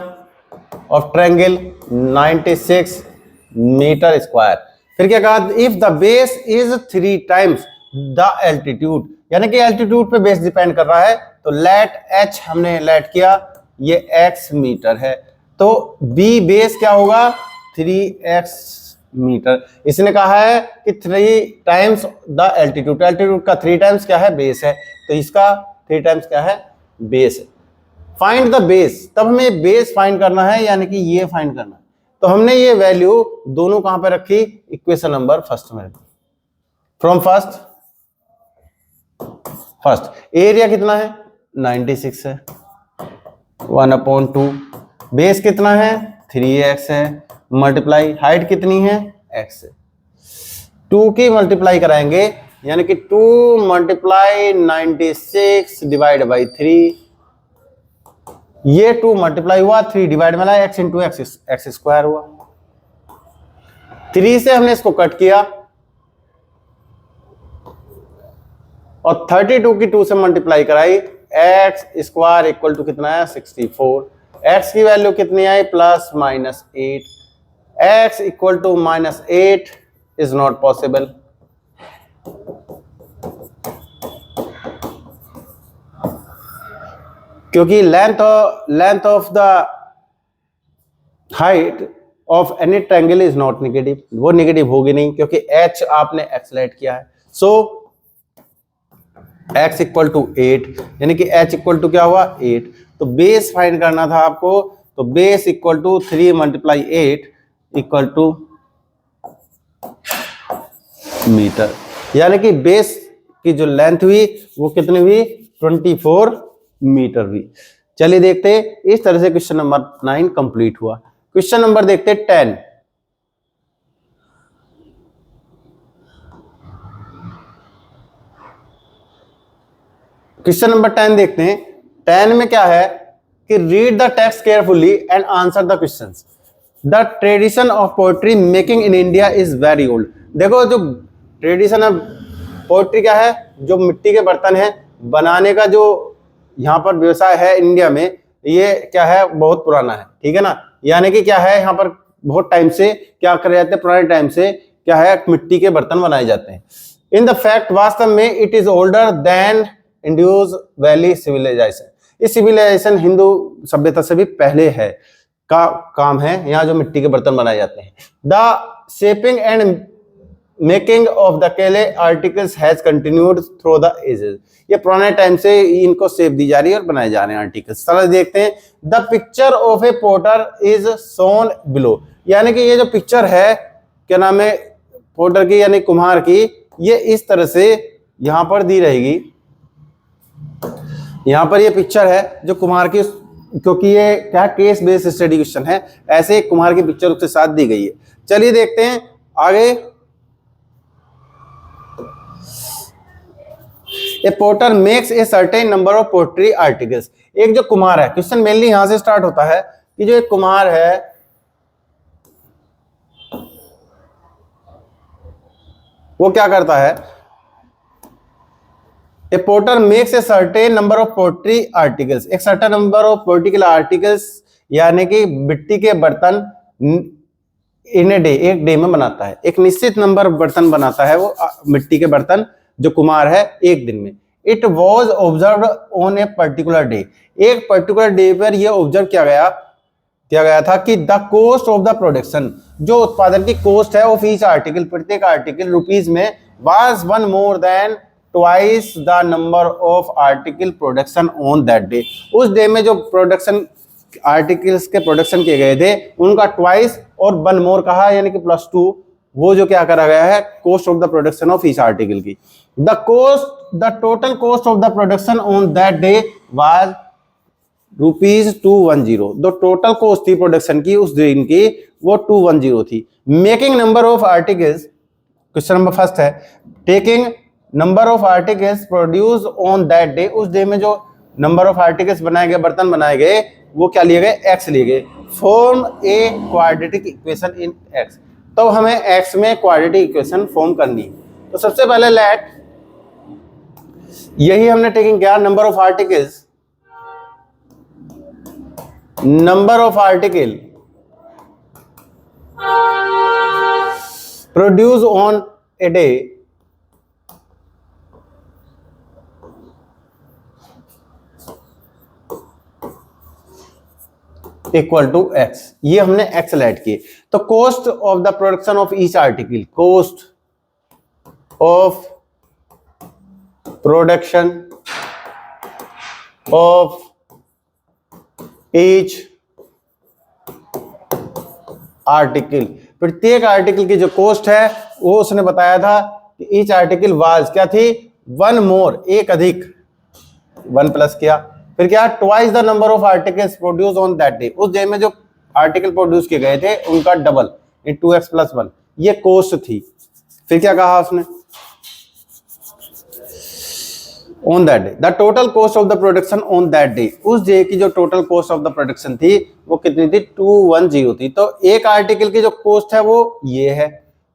Speaker 1: of triangle 96 metre square. फिर क्या कहा, if the base is 3 times the altitude, यानी कि एल्टीट्यूड पे बेस डिपेंड कर रहा है। तो लेट h हमने लेट किया, ये x मीटर है, तो b बेस क्या होगा 3x मीटर। इसने कहा है कि 3 टाइम्स द एल्टीट्यूड, एल्टीट्यूड का 3 टाइम्स क्या है, बेस है, तो इसका 3 टाइम्स क्या है, बेस है। फाइंड द बेस, तब हमें बेस फाइंड करना है, यानी कि ये फाइंड करना है। तो हमने ये वैल्यू दोनों कहां पे रखी, इक्वेशन नंबर फर्स्ट में रखी। फ्रॉम फर्स्ट एरिया कितना है 96 है, 1/2, बेस कितना है 3x है, मल्टीप्लाई हाइट कितनी है x है, 2 की मल्टीप्लाई कराएंगे, यानी कि 2 मल्टीप्लाई 96 डिवाइड बाई 3, ये 2 मल्टीप्लाई हुआ, 3 डिवाइड में लाया, x इंटू एक्स स्क्वायर हुआ। 3 से हमने इसको कट किया और 32 की 2 से मल्टीप्लाई कराई, एक्स स्क्वायर इक्वल टू कितना है 64। x की वैल्यू कितनी आई plus minus 8, x equal to -8 is not possible. क्योंकि length of the height of any triangle is not negative, वो नेगेटिव होगी नहीं क्योंकि h आपने एक्सलेट किया है। सो x इक्वल टू 8, यानी कि h इक्वल टू क्या हुआ 8। तो बेस फाइंड करना था आपको, तो base equal to 3 multiply 8 equal to metre, यानी कि बेस की जो लेंथ हुई वो कितनी हुई 24 मीटर हुई। चलिए देखते हैं, इस तरह से क्वेश्चन नंबर 9 कंप्लीट हुआ। क्वेश्चन नंबर देखते 10। क्वेश्चन नंबर 10 देखते हैं। 10 में क्या है कि read the text carefully and answer the questions. The tradition of poetry making in India is very old. देखो जो ट्रेडिशन ऑफ पोएट्री क्या है, जो मिट्टी के बर्तन है बनाने का जो यहाँ पर व्यवसाय है इंडिया में, ये क्या है बहुत पुराना है, ठीक है ना। यानी कि क्या है यहाँ पर बहुत टाइम से क्या करे जाते हैं, पुराने टाइम से क्या है मिट्टी के बर्तन बनाए जाते हैं। इन द फैक्ट वास्तव में it is older than Indus valley civilisation. ये सिविलाइजेशन हिंदू सभ्यता से भी पहले है का काम है, यहाँ जो मिट्टी के बर्तन बनाए जाते हैं। The shaping and making of the clay articles has continued through the ages. ये पुराने टाइम से इनको शेप दी जा रही है और बनाए जा रहे हैं आर्टिकल्स। चलो देखते हैं। The picture of a potter is shown below, यानी कि ये जो पिक्चर है क्या नाम है पोटर की यानी कुम्हार की, ये इस तरह से यहाँ पर दी रहेगी। यहाँ पर ये पिक्चर है जो कुम्हार की, क्योंकि ये क्या केस बेस्ड स्टडी क्वेश्चन है, ऐसे कुम्हार की पिक्चर उसके साथ दी गई है। चलिए देखते हैं आगे। A potter makes a certain number of pottery articles. एक जो कुम्हार है, क्वेश्चन मेनली यहां से स्टार्ट होता है कि जो एक कुम्हार है वो क्या करता है, a potter makes a certain number of pottery articles. एक certain number of pottery articles यानी कि मिट्टी के बर्तन इन ए डे, एक डे में बनाता है। एक निश्चित नंबर बर्तन बनाता है वो मिट्टी के बर्तन जो कुम्हार है एक दिन में। It was observe on a particular day, एक पर्टिकुलर डे पर यह ऑब्जर्व किया गया था कि the cost of the production, जो उत्पादन की कॉस्ट है ऑफ ईच आर्टिकल, प्रत्येक आर्टिकल रुपीज में, was one more than twice the number of article production on that day. उस डे में जो प्रोडक्शन आर्टिकल्स के प्रोडक्शन किए गए थे उनका ट्वाइस और वन मोर कहा, यानी कि +2, वो जो क्या करा गया है cost of the production of each article की। The total cost of the production on that day was ₹210। जो टोटल कॉस्ट थी प्रोडक्शन की उस दिन की वो 210 थी। Making number of articles, question number first है, taking number of articles produce on that day, उस डे में जो नंबर ऑफ आर्टिकल्स बनाए गए, बर्तन बनाए गए, वो क्या लिए गए x लिए गए। Form A quadratic equation in x, तो हमें x में क्वाड्रेटिक इक्वेशन फॉर्म करनी है। तो सबसे पहले लेट, यही हमने टेकिंग किया, number of article produce on a day equal to x, ये हमने x लेट किए। तो cost of the production of each article, cost of production of each article, प्रत्येक आर्टिकल की जो कॉस्ट है वो उसने बताया था कि ईच आर्टिकल वाज क्या थी, वन मोर, एक अधिक, 1 प्लस किया, फिर क्या twice the number of articles produce on that day, उस डे में जो आर्टिकल प्रोड्यूस किए गए थे उनका डबल, 2x + 1, ये कॉस्ट थी। फिर क्या कहा उसने, on that day the total cost of the production on that day, उस डे की जो total cost of the production थी वो कितनी थी, 210 थी। तो एक आर्टिकल की जो कॉस्ट है वो ये है,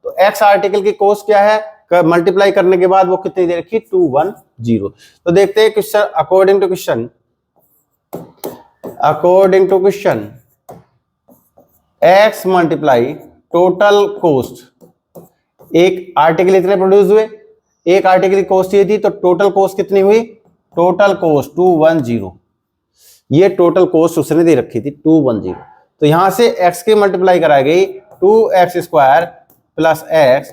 Speaker 1: तो x आर्टिकल की कॉस्ट क्या है, मल्टीप्लाई करने के बाद वो कितनी दे रखी, 210। तो देखते हैं question, according to question x multiply total cost, एक आर्टिकल इतने प्रोड्यूस हुए, एक आर्टिकल की कॉस्ट ये थी, तो टोटल कॉस्ट कितनी हुई, टोटल कॉस्ट 210, ये टोटल कॉस्ट उसने दे रखी थी 210। तो यहां से x की मल्टीप्लाई कराई गई 2x² plus x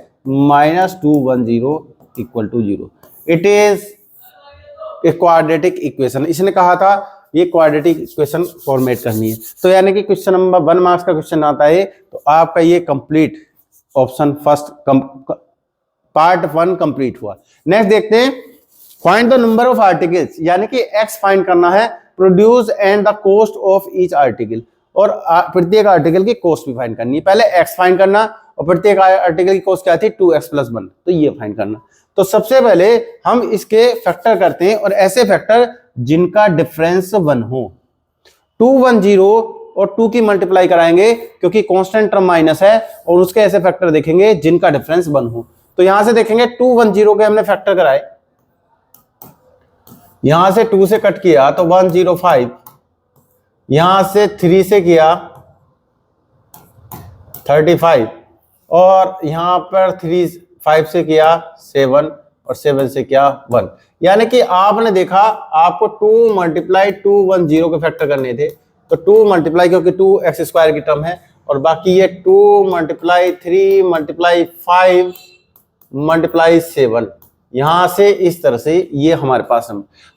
Speaker 1: minus 210 equal to 0। It is a quadratic equation. इसने कहा था ये क्वाड्रेटिक इक्वेशन फॉर्मेट करनी है। तो यानी कि क्वेश्चन नंबर 1 मार्क्स का क्वेश्चन आता है तो आपका ये complete option first part 1 complete हुआ। नेक्स्ट देखते हैं, find the number of articles, यानी कि x फाइंड करना है, produce and the cost of each article, और प्रत्येक आर्टिकल की कॉस्ट भी फाइंड करनी है। पहले x फाइंड करना और प्रत्येक आर्टिकल की कॉस्ट क्या थी 2x + 1, तो ये फाइंड करना। तो सबसे पहले हम इसके फैक्टर करते हैं, और ऐसे फैक्टर जिनका डिफरेंस 1 हो। 210 और 2 की मल्टीप्लाई कराएंगे क्योंकि कांस्टेंट टर्म माइनस है, और उसके ऐसे फैक्टर देखेंगे जिनका डिफरेंस 1 हो। तो यहां से देखेंगे 210 के हमने फैक्टर कराए, यहां से 2 से कट किया तो 105, यहां से 3 से किया 35, और यहां पर 5 से किया 7, और 7 से किया 1। यानी कि आपने देखा आपको 2 × 210 के फैक्टर करने थे, तो 2 मल्टीप्लाई, क्योंकि 2x² की टर्म है, और बाकी ये 2 × 3 × 5 × 7, यहां से इस तरह से ये हमारे पास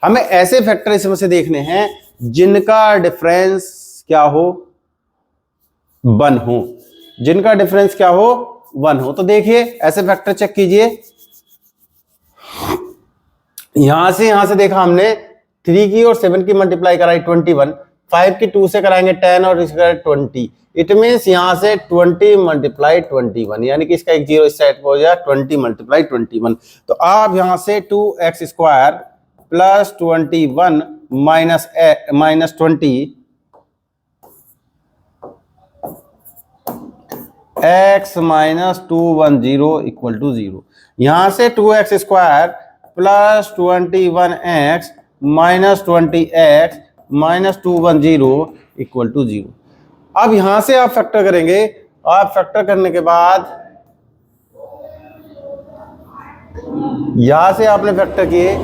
Speaker 1: हमें ऐसे फैक्टर इसमें से देखने हैं जिनका डिफरेंस क्या हो 1 हो, जिनका डिफरेंस क्या हो 1 हो। तो देखिए ऐसे फैक्टर चेक कीजिए, यहां से देखा हमने 3 की और 7 की मल्टीप्लाई कराई 21, 5 की 2 से कराएंगे 10 और इसका 20। इट मीन्स यहां से 20 × 21, यानी कि इसका एक 0 इस साइड पर हो जाए 20 × 21। तो आप यहां से 2x² plus 21 minus 20 x minus 210 equal to 0। यहां से 2x² plus 21x minus 20x minus 210 equal to 0। अब यहां से आप फैक्टर करेंगे, आप फैक्टर करने के बाद यहां से आपने फैक्टर किए,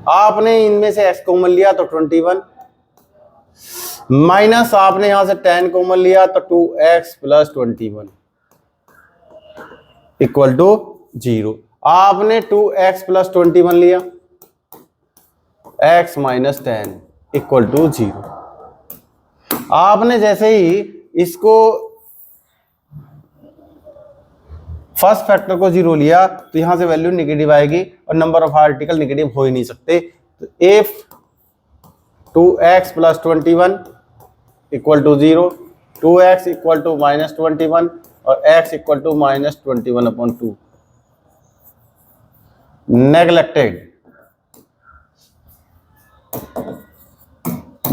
Speaker 1: आपने इनमें से x कॉमन लिया तो 21, माइनस आपने यहां से 10 कॉमन लिया तो 2x प्लस 21 इक्वल टू 0। आपने 2x प्लस 21 लिया, x माइनस 10 इक्वल टू 0। आपने जैसे ही इसको फर्स्ट फैक्टर को 0 लिया तो यहां से वैल्यू नेगेटिव आएगी, और नंबर ऑफ आर्टिकल नेगेटिव हो ही नहीं सकते। तो if 2x plus 21 equal to 0, 2x equal to minus 21 और x equal to minus 21/2 neglected,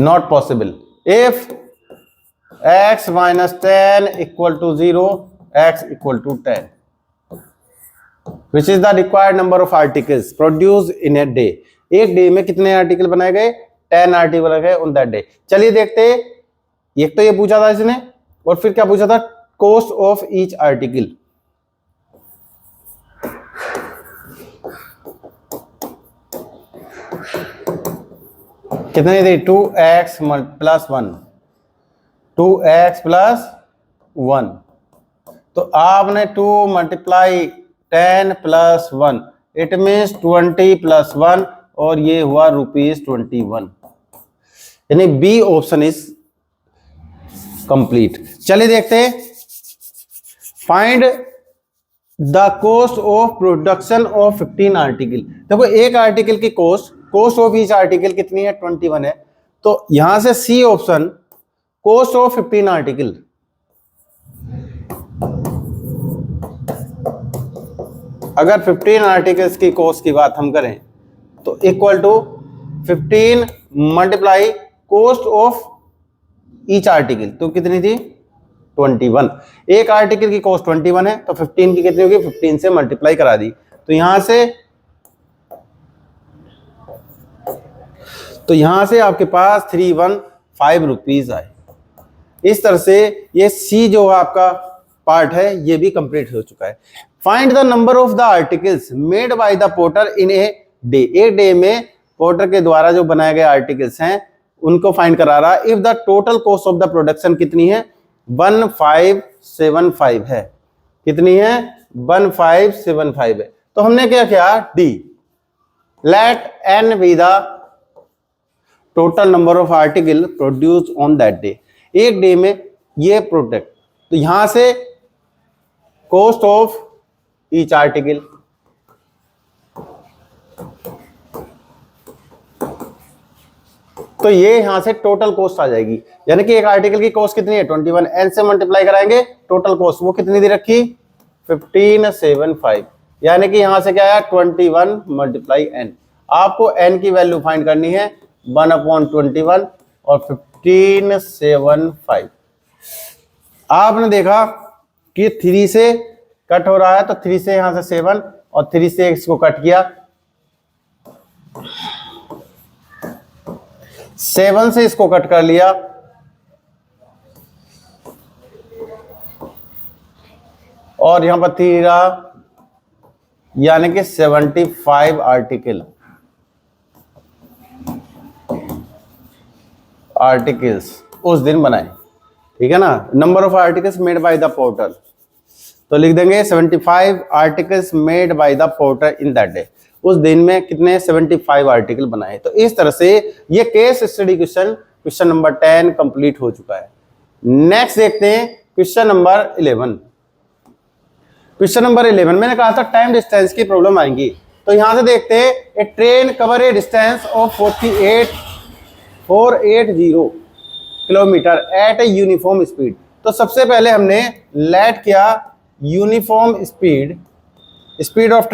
Speaker 1: not possible. If x minus 10 equal to 0, x equal to 10, which is the required number of articles produced in a day. एक डे में कितने आर्टिकल बनाए गए? 10 आर्टिकल बनाए गए on that day. चलिए देखते हैं, एक तो ये पूछा था इसने, और फिर क्या पूछा था? Cost of each article. कितने थे? 2x plus 1, 2x plus 1। तो आपने 2 × 10 प्लस 1, इट मीन्स 20 प्लस 1, और ये हुआ ₹21, यानी बी ऑप्शन इज कंप्लीट। चलिए देखते हैं, find the cost of production of 15 article. देखो एक आर्टिकल की कॉस्ट ऑफ ईच आर्टिकल कितनी है? 21 है। तो यहां से C option, cost of 15 article, अगर 15 आर्टिकल्स की कॉस्ट की बात हम करें तो equal to 15 multiply cost of each article, तो कितनी थी? 21। एक आर्टिकल की कॉस्ट 21 है, तो 15 की कितनी होगी? 15 से मल्टीप्लाई करा दी। तो यहां से आपके पास 315 रुपीज आए। इस तरह से ये सी जो आपका पार्ट है ये भी कंप्लीट हो चुका है। Find the number of the articles made by the porter in a day. एक डे में पोर्टर के द्वारा जो बनाए गए आर्टिकल्स हैं उनको फाइंड करा रहा है। If the total cost of the production कितनी है, 1575 है। कितनी है, 1575 है। तो हमने क्या किया, D, let N be the total number of article produce on that day. एक डे में ये प्रोडक्ट, तो यहां से कॉस्ट ऑफ ईच आर्टिकल, तो ये यहां से टोटल कॉस्ट आ जाएगी। यानी कि एक आर्टिकल की कॉस्ट कितनी है 21, एन से मल्टीप्लाई कराएंगे टोटल कॉस्ट, वो कितनी दी रखी 1575, यानी कि यहां से क्या आया 21 मल्टीप्लाई एन। आपको एन की वैल्यू फाइंड करनी है 1/21 और 1575। आपने देखा कि 3 से कट हो रहा है, तो 3 से यहां से 7 और 3 से इसको कट किया, 7 से इसको कट कर लिया, और यहां पर 3 रहा, यानी कि 75 आर्टिकल्स उस दिन बनाए। ठीक है ना, number of articles made by the porter, तो लिख देंगे 75 articles made by the porter in that day. उस दिन में कितने 75 आर्टिकल बनाए। तो इस तरह से ये case study question number 10 complete हो चुका है। नेक्स्ट देखते हैं क्वेश्चन नंबर 11। क्वेश्चन नंबर 11 मैंने कहा था टाइम डिस्टेंस की प्रॉब्लम आएंगी। तो यहां से देखते हैं, a train cover a distance of 480 kilometre at a uniform speed. तो सबसे पहले हमने लेट किया uniform speed of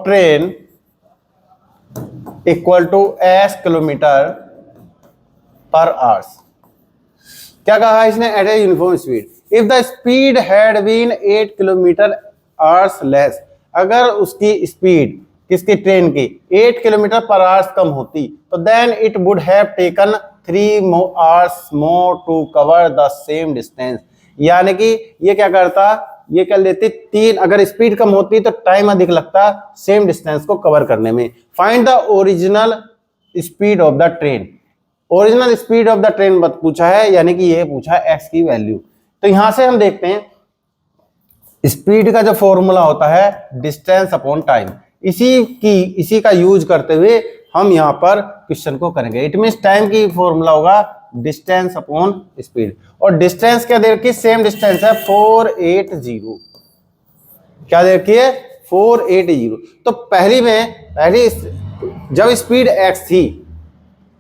Speaker 1: train equal to S kilometre per hours. क्या कहा इसने, at a uniform speed if the speed had been 8 kilometre hours less. अगर उसकी स्पीड किसकी, ट्रेन की 8 किलोमीटर पर आवर्स कम होती, तो then it would have taken 3 hours more to cover the same distance. यानी कि ये क्या करता, ये कर लेते 3, अगर स्पीड कम होती तो टाइम अधिक लगता सेम डिस्टेंस को कवर करने में। Find the original speed of the train. Original speed of the train पूछा है, यानी कि ये पूछा है एक्स की वैल्यू। तो यहां से हम देखते हैं स्पीड का जो फॉर्मूला होता है डिस्टेंस अपॉन टाइम, इसी का यूज करते हुए हम यहां पर क्वेश्चन को करेंगे। इट मींस टाइम की फॉर्मूला होगा डिस्टेंस अपॉन स्पीड, और डिस्टेंस क्या दे रखी, सेम डिस्टेंस है 480। क्या दे रखी है 480। तो पहली जब स्पीड x थी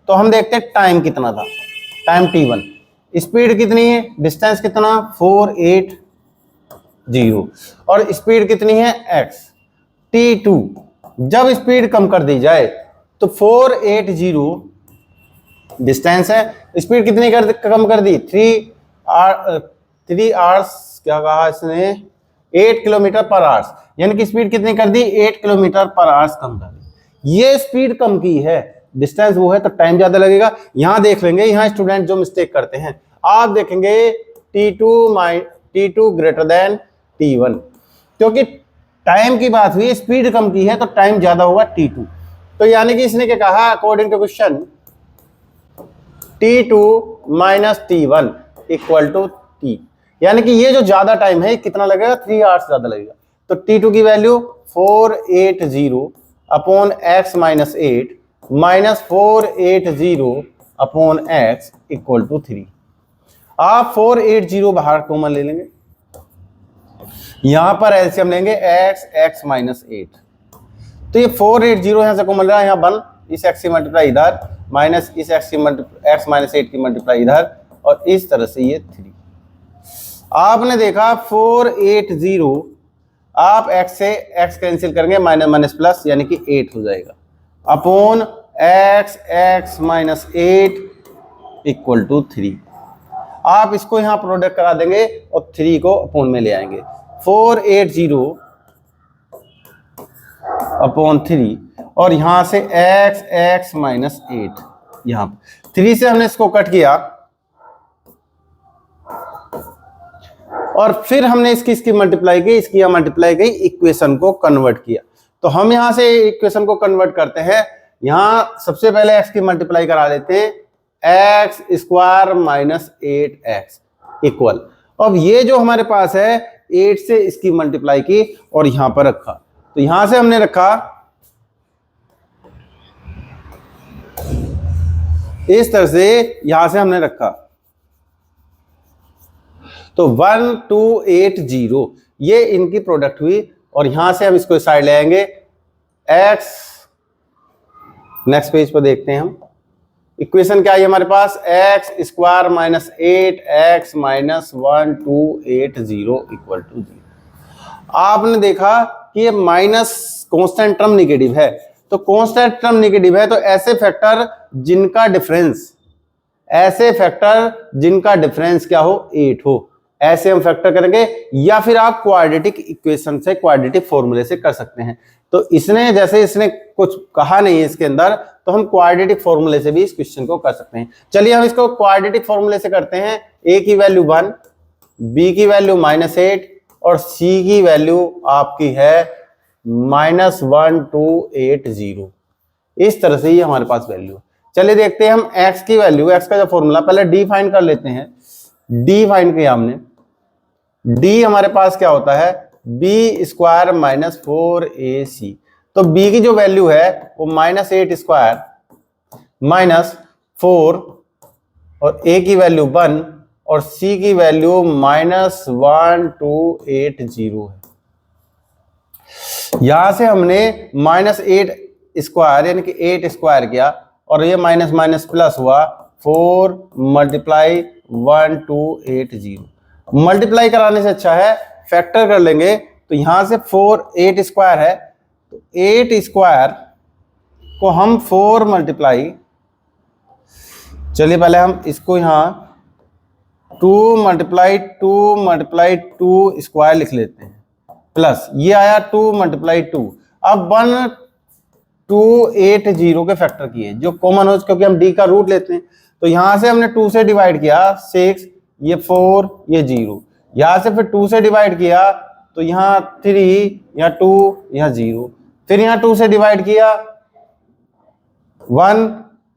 Speaker 1: तो हम देखते हैं टाइम कितना था, टाइम t1, स्पीड कितनी है, डिस्टेंस कितना 480, और स्पीड कितनी है x t2। जब स्पीड कम कर दी जाए तो 480 डिस्टेंस है, स्पीड कितनी कम कर दी 3 आवर्स, क्या कहा इसने 8 किलोमीटर पर आवर्स, यानी कि स्पीड कितनी कर दी 8 किलोमीटर पर आवर्स कम कर दी। ये स्पीड कम की है, डिस्टेंस वो है तो टाइम ज्यादा लगेगा। यहां देख लेंगे, यहां स्टूडेंट जो मिस्टेक करते हैं, आप देखेंगे T2 ग्रेटर देन T1, क्योंकि टाइम की बात हुई, स्पीड कम की है तो टाइम ज्यादा होगा T2। तो यानी कि इसने क्या कहा, according to question T2 minus T1 equal to T, यानी कि ये जो ज्यादा टाइम है कितना लगेगा 3 आवर्स ज्यादा लगेगा। तो T2 की value 480 upon x minus 8 minus 480 upon x equal to 3। आप 480 बाहर कॉमन ले लेंगे, यहां पर एलसीएम लेंगे x माइनस 8, तो ये 480 यहां से कॉमन रहा, यहां 1, इस x की मल्टीप्लाई इधर माइनस इस x माइनस 8 की मल्टीप्लाई इधर, और इस तरह से ये 3। आपने देखा 480, आप x से x कैंसिल करेंगे, माइनस माइनस प्लस, यानी कि 8 हो जाएगा, upon x minus 8 equal to 3। आप इसको यहां प्रोडक्ट करा देंगे और 3 को अपॉन में ले आएंगे, 480 अपॉन 3, और यहां से x माइनस 8, यहां 3 से हमने इसको कट किया, और फिर हमने इसकी मल्टीप्लाई की, इसकी यहां मल्टीप्लाई की, इक्वेशन को कन्वर्ट किया। तो हम यहां से इक्वेशन को कन्वर्ट करते हैं। यहां सबसे पहले x की मल्टीप्लाई करा देते हैं, x square minus 8x equal. अब ये जो हमारे पास है 8 से इसकी मल्टीप्लाई की और यहां पर रखा, तो यहां से हमने रखा इस तरह से, यहां से हमने रखा तो 1280 ये इनकी प्रोडक्ट हुई। और यहां से हम इसको साइड ले आएंगे, x नेक्स्ट पेज पर देखते हैं हम इक्वेशन क्या है हमारे पास, x square minus 8x minus 1280 equal to 0। आपने देखा कि ये माइनस कांस्टेंट टर्म नेगेटिव है, तो कांस्टेंट टर्म नेगेटिव है तो ऐसे फैक्टर जिनका डिफरेंस क्या हो 8 हो, ऐसे हम फैक्टर करेंगे। या फिर आप क्वाड्रेटिक इक्वेशन से, क्वाड्रेटिक फॉर्मूले से कर सकते हैं। तो इसने कुछ कहा नहीं है इसके अंदर, तो हम क्वाड्रेटिक फॉर्मूले से भी इस क्वेश्चन को कर सकते हैं। चलिए हम इसको क्वाड्रेटिक फॉर्मूले से करते हैं। a की वैल्यू 1, b की वैल्यू -8 और c की वैल्यू आपकी है -1280। इस तरह से ये हमारे पास वैल्यू। चलिए देखते हैं हम x की वैल्यू, x का जो फॉर्मूला पहले डिफाइन कर लेते हैं। डिफाइन किया हमने, d हमारे पास क्या होता है, b स्क्वायर माइनस 4ac। तो b की जो वैल्यू है वो -8 स्क्वायर माइनस 4 और a की वैल्यू 1 और c की वैल्यू -1280 है। यहां से हमने -8 स्क्वायर यानी कि 8 स्क्वायर किया और ये माइनस माइनस प्लस हुआ 4 मल्टीप्लाई 1280। मल्टीप्लाई कराने से अच्छा है फैक्टर कर लेंगे। तो यहां से 8 स्क्वायर है, तो 8 स्क्वायर को हम 4 मल्टीप्लाई, चलिए पहले हम इसको यहां 2 मल्टीप्लाई 2 स्क्वायर लिख लेते हैं, प्लस ये आया 2 मल्टीप्लाई 2। अब 1280 के फैक्टर किए जो कॉमन हो, क्योंकि हम d का रूट लेते हैं। तो यहां से हमने 2 से डिवाइड किया 6, ये 4, ये 0। यहां से फिर 2 से डिवाइड किया तो यहाँ 3, यहाँ 2, यहाँ 0। फिर यहाँ 2 से डिवाइड किया 1,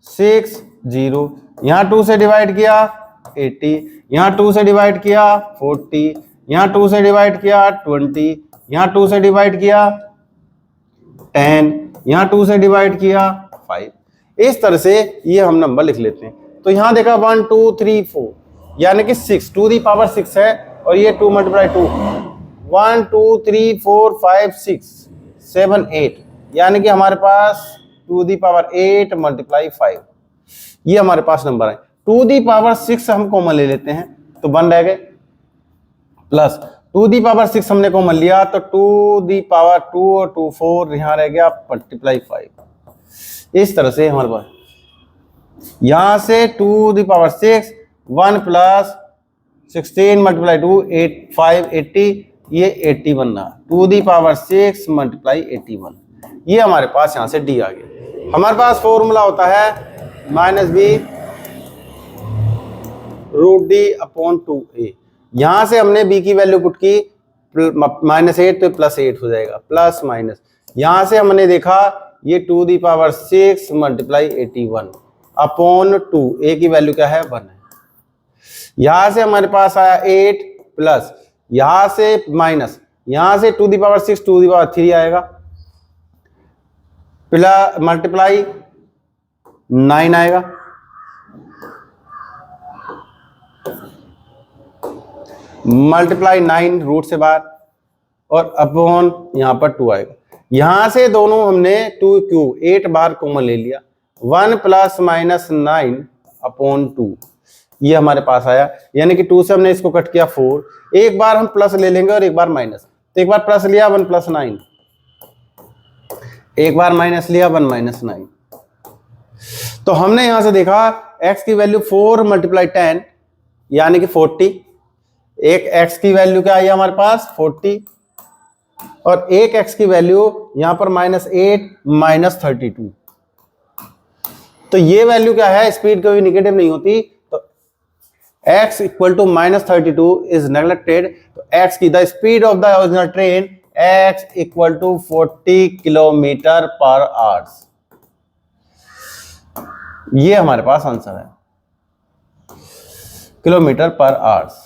Speaker 1: 6, 0। यहाँ 2 से डिवाइड किया 80, यहाँ 2 से डिवाइड किया 40, यहाँ 2 से डिवाइड किया 20, यहाँ 2 से डिवाइड किया 10, यहाँ 2 से डिवाइड किया 5। इस तरह से ये हम नंबर लिख लेते हैं। तो यहाँ देखा 1 2 3 4 यानी कि 6 टू दी पावर 6 है, और ये 2 मल्टीप्लाई 2 1 2 3 4 5 6 7 8 यानी कि हमारे पास 2 दी पावर 8 मल्टीप्लाई 5 ये हमारे पास नंबर है। 2 दी पावर 6 हम कॉमन ले लेते हैं तो 1 रह गए, प्लस 2 दी पावर 6 हमने कॉमन लिया तो 2 दी पावर 2 और 2 4 यहाँ रह गया मल्टीप्लाई 5। इस तरह से हमारे पास यहां से 2 दी पावर 6 1 प्लस 16 मल्टीप्लाई 2 8 5 80 ये 80 बनना, 2 दी पावर 6 मल्टीप्लाई 81 ये हमारे पास यहां से डी आ गया। हमारे पास फॉर्मूला होता है -b √d/2a। यहां से हमने b की वैल्यू पुट की -8 तो +8 हो जाएगा, प्लस माइनस। यहां से हमने देखा ये 2 दी पावर 6 मल्टीप्लाई 81/2, a की वैल्यू क्या है 1 है। यहां से हमारे पास आया 8 प्लस, यहां से माइनस, यहां से 2 दी पावर 6 2 दी पावर 3 आएगा, प्लस मल्टीप्लाई 9 आएगा, मल्टीप्लाई 9 रूट से बाहर और अपॉन यहां पर 2 आएगा। यहां से दोनों हमने 2 क्यूब 8 बार कॉमन ले लिया, 1 प्लस माइनस 9/2 ये हमारे पास आया, यानी कि 2 से हमने इसको कट किया 4। एक बार हम प्लस ले लेंगे और एक बार माइनस, तो एक बार प्लस लिया 1 प्लस 9, एक बार माइनस लिया 1 माइनस 9। तो हमने यहां से देखा x की वैल्यू 4 मल्टीप्लाई 10 यानी कि 40, एक x की वैल्यू क्या आई हमारे पास 40 और एक x की वैल्यू यहां पर -8 -32। तो ये वैल्यू क्या है, स्पीड कभी निगेटिव नहीं होती, तो x equal to -32 is neglected. तो x की the speed of the original train x equal to 40 kilometre per hours. ये हमारे पास आंसर है, किलोमीटर पर आवर्स,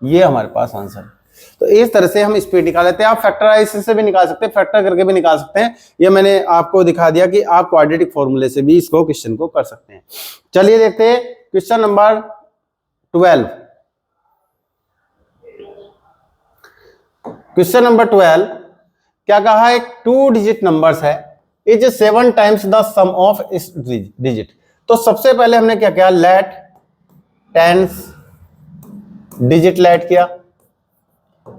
Speaker 1: ये हमारे पास आंसर है। तो इस तरह से हम स्पीड निकाल लेते हैं। आप फैक्टराइजेशन से भी निकाल सकते हैं, फैक्टर करके भी निकाल सकते हैं। ये मैंने आपको दिखा दिया कि आप क्वाड्रेटिक फॉर्मूले से भी इसको क्वेश्चन को कर सकते हैं। चलिए देखते हैं क्वेश्चन नंबर 12। क्वेश्चन नंबर 12 क्या कहा है? 2 डिजिट नंबर्स है, is 7 times the sum of its digit. तो सबसे पहले हमने क्या किया? लेट टेंस डिजिट लेट किया।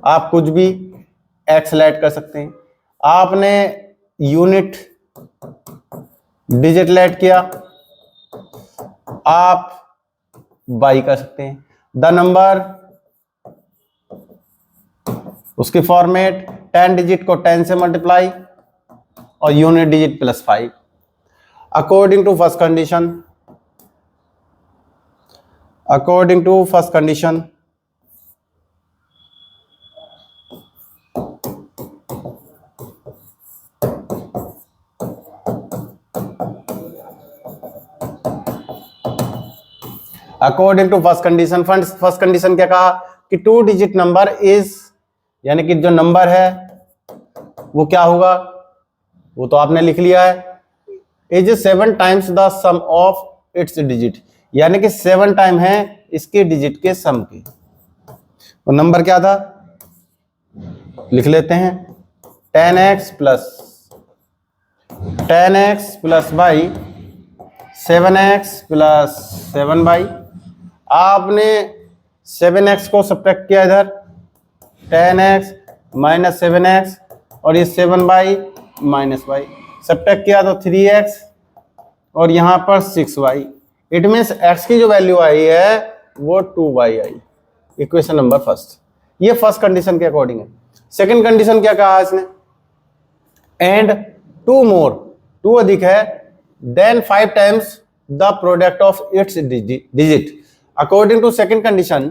Speaker 1: आप कुछ भी एक्स लेट कर सकते हैं। आपने यूनिट डिजिट लेट किया, आप बाई कर सकते हैं। द नंबर, उसकी फॉर्मेट 10 डिजिट को 10 से मल्टीप्लाई और unit digit plus 5 according to first condition. According to first condition according to first condition, first condition क्या कहा कि 2 डिजिट नंबर इज, यानी कि जो नंबर है वो क्या होगा, वो तो आपने लिख लिया है, is 7 times the sum of its digit, यानी कि 7 टाइम है इसके डिजिट के सम की। और नंबर क्या था, लिख लेते हैं 10x plus y 7x plus 7y। आपने 7x को सब्ट्रैक्ट किया इधर, 10x माइनस 7x और ये 7y माइनस y सब्ट्रैक्ट किया तो 3x और यहाँ पर 6y। इट मीन्स x की जो वैल्यू आई है वो 2y आई। इक्वेशन नंबर फर्स्ट, ये फर्स्ट कंडीशन के अकॉर्डिंग है। सेकंड कंडीशन क्या कहा इसने? एंड 2 मोर, 2 अधिक है than 5 times the product of its digit. According to second condition,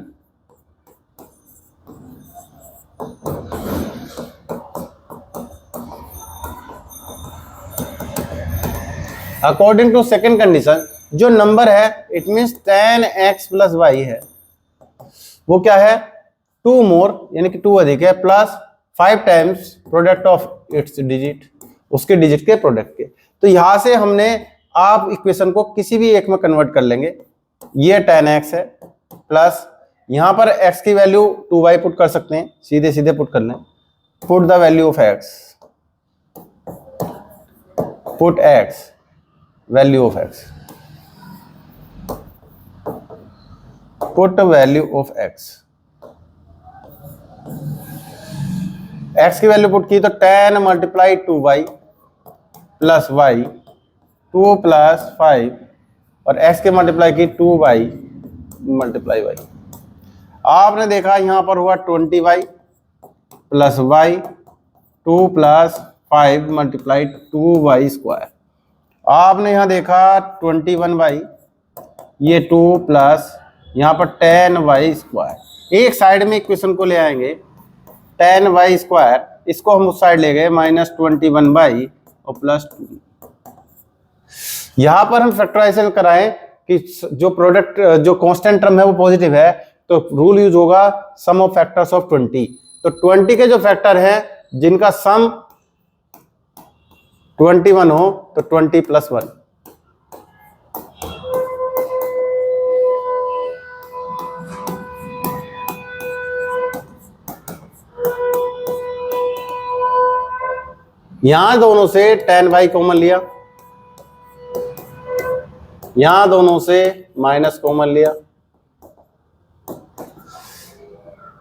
Speaker 1: according to second condition जो नंबर है it means 10x plus y है, वो क्या है 2 मोर, यानी कि 2 अधिक है, plus 5 times product of its digit, उसके डिजिट के प्रोडक्ट के। तो यहां से हमने, आप इक्वेशन को किसी भी एक में कन्वर्ट कर लेंगे। ये 10x है प्लस यहां पर x की वैल्यू 2y पुट कर सकते हैं, सीधे सीधे पुट कर लें। Put the value of x, put x value of x, put value of x। x की वैल्यू पुट की तो 10 multiply 2y plus y, 2 plus 5 और x के मल्टीप्लाई की 2y मल्टीप्लाई y। आपने देखा यहां पर हुआ 20y plus y, 2 plus 5 multiply 2y square. आपने यहां देखा 21y, ये 2 प्लस यहां पर 10y स्क्वायर। एक साइड में इक्वेशन को ले आएंगे 10y स्क्वायर, इसको हम उस साइड ले गए -21y और प्लस 2। यहां पर हम फैक्टराइजेशन कराएं कि जो प्रोडक्ट, जो कांस्टेंट टर्म है वो पॉजिटिव है, तो रूल यूज होगा सम ऑफ फैक्टर्स ऑफ 20। तो 20 के जो फैक्टर हैं जिनका सम 21 हो तो 20 प्लस 1। यहां दोनों से 10y कॉमन लिया, यहां दोनों से माइनस कॉमन लिया,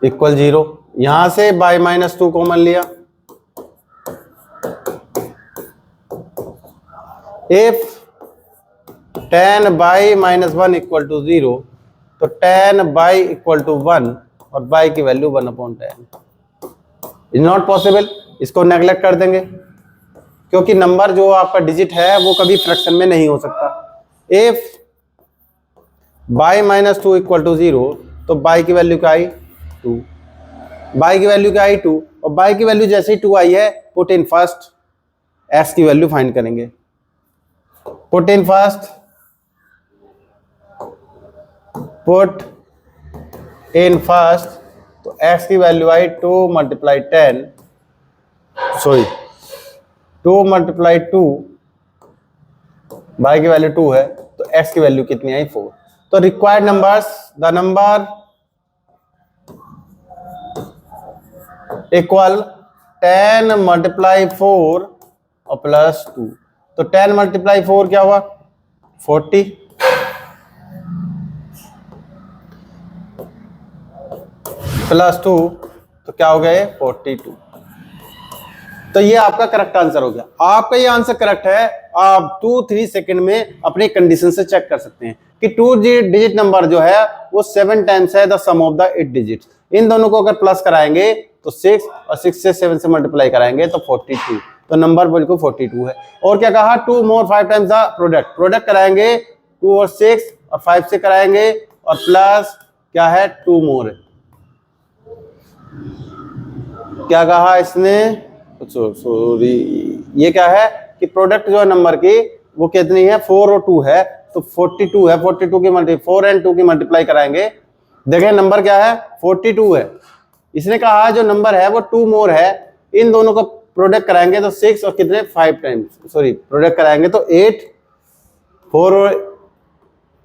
Speaker 1: इक्वल 0। यहां से बाई -2 कॉमन लिया। इफ 10 बाई -1 इक्वल टू 0, तो 10 बाई इक्वल टू 1 और बाई की वैल्यू 1/10 इज नॉट पॉसिबल। इसको नेग्लेक्ट कर देंगे क्योंकि नंबर जो आपका डिजिट है वो कभी फ्रैक्शन में नहीं हो सकता। इफ बाई -2 इक्वल टू 0, तो बाई की वैल्यू क्या आई 2। बाई की वैल्यू क्या आई 2, और बाई की वैल्यू जैसे ही 2 आई है पुट इन फर्स्ट, एक्स की वैल्यू फाइंड करेंगे, put in first, put in first, तो x की वैल्यू आई 2 मल्टीप्लाई 10, सॉरी 2 मल्टीप्लाई 2, y की वैल्यू 2 है तो x की वैल्यू कितनी आई 4। तो required numbers, the number equal 10 multiply 4 और प्लस 2, तो 10 मल्टीप्लाई 4 क्या हुआ 40, प्लस 2 तो क्या हो गया 42। तो ये आपका करेक्ट आंसर हो गया। आपका ये आंसर करेक्ट है, आप 2-3 सेकंड में अपनी कंडीशन से चेक कर सकते हैं कि 2 डिजिट नंबर जो है वो 7 टाइम्स है the sum of the 8 digits. इन दोनों को अगर प्लस कराएंगे तो 6 और 6 से 7 से मल्टीप्लाई कराएंगे तो 42, तो नंबर बिल्कुल 42 है। और क्या कहा 2 मोर 5 टाइम्स द प्रोडक्ट, प्रोडक्ट कराएंगे 2 और 6 और 5 से कराएंगे और प्लस क्या है 2 मोर है। क्या कहा इसने, सॉरी ये क्या है कि प्रोडक्ट जो है नंबर की वो कितनी है 4 और 2 है, तो 42 है, 42 की मल्टी 4 एंड 2 की मल्टीप्लाई कराएंगे, देखें नंबर क्या है 42 है। इसने कहा जो नंबर है वो 2 मोर है, इन दोनों को प्रोडक्ट कराएंगे तो 6 और कितने 5 टाइम्स, सॉरी प्रोडक्ट कराएंगे तो 8,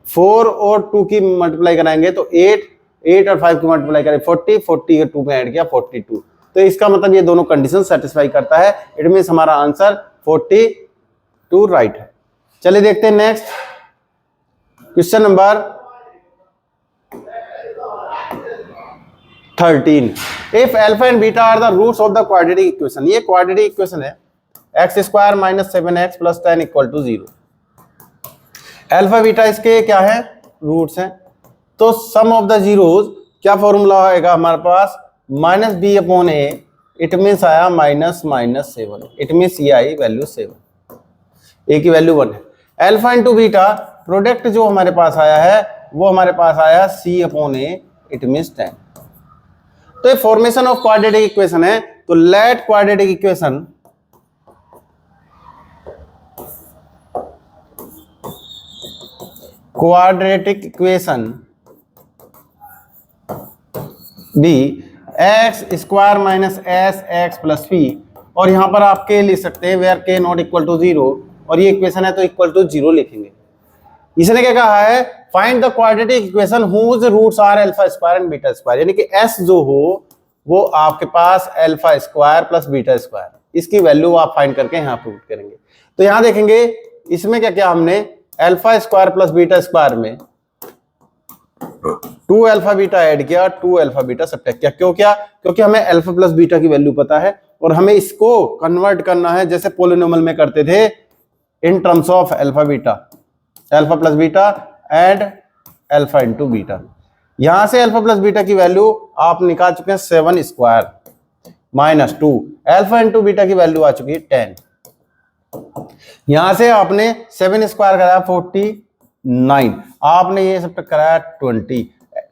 Speaker 1: 4 और 2 की मल्टीप्लाई कराएंगे तो 8 और 5 की मल्टीप्लाई करें 40, 40 2 में ऐड किया 42। तो इसका मतलब ये दोनों कंडीशन सेटिस्फाई करता है, इट मींस हमारा आंसर 42 राइट है। चलिए देखते हैं next question number 13। If alpha and beta are the roots of the quadratic equation, ये क्वाड्रेटिक इक्वेशन है x square minus 7x plus 10 equal to 0। Alpha beta इसके क्या है रूट्स हैं, तो सम ऑफ द जीरोज क्या फॉर्मूला आएगा हमारे पास minus B upon A, it means आया माइनस माइनस 7, इट मीन्स ये आई वैल्यू 7, ए की वैल्यू 1 है। अल्फा इंटू बीटा प्रोडक्ट जो हमारे पास आया है वो हमारे पास आया C upon A, it means 10। तो ये फॉर्मेशन ऑफ क्वाड्रेटिक इक्वेशन है, तो let quadratic equation be x square minus S x plus P, और यहां पर आप के लिख सकते हैं वेयर के नॉट इक्वल टू 0, और ये इक्वेशन है तो इक्वल टू 0 लिखेंगे। इसने क्या कहा है find the quadratic equation whose roots are alpha square and beta square, यानी कि एस जो हो वो आपके पास alpha square plus beta square, इसकी वैल्यू आप फाइंड करके यहाँ पुट करेंगे। तो यहां देखेंगे इसमें क्या क्या हमने alpha square plus beta square में 2 अल्फा बीटा ऐड किया, 2 अल्फा बीटा सब्ट्रैक्ट किया। क्यों किया, क्योंकि हमें अल्फा प्लस बीटा की वैल्यू पता है और हमें इसको कन्वर्ट करना है जैसे पॉलिनोमियल में करते थे in terms of alpha beta, alpha plus beta and alpha into beta. यहां से अल्फा प्लस बीटा की वैल्यू आप निकाल चुके हैं 7 square minus 2, alpha into beta की वैल्यू आ चुकी है 10। यहां से आपने 7 स्क्वायर कराया 49, आपने ये सब्ट्रैक्ट कराया 20,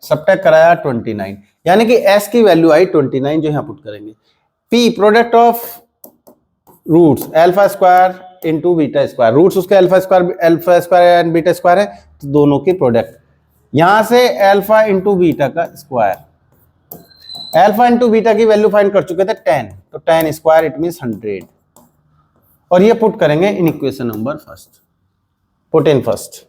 Speaker 1: सब्ट्रैक्ट कराया 29, यानी कि s की वैल्यू आई 29 जो यहां पुट करेंगे। p product of roots alpha square into beta square, roots उसके alpha square and beta square है तो दोनों की प्रोडक्ट, यहां से अल्फा इंटू बीटा का स्क्वायर, अल्फा इंटू बीटा की वैल्यू फाइंड कर चुके थे 10, तो 10 स्क्वायर इट मींस 100, और ये पुट करेंगे in equation number first, put in first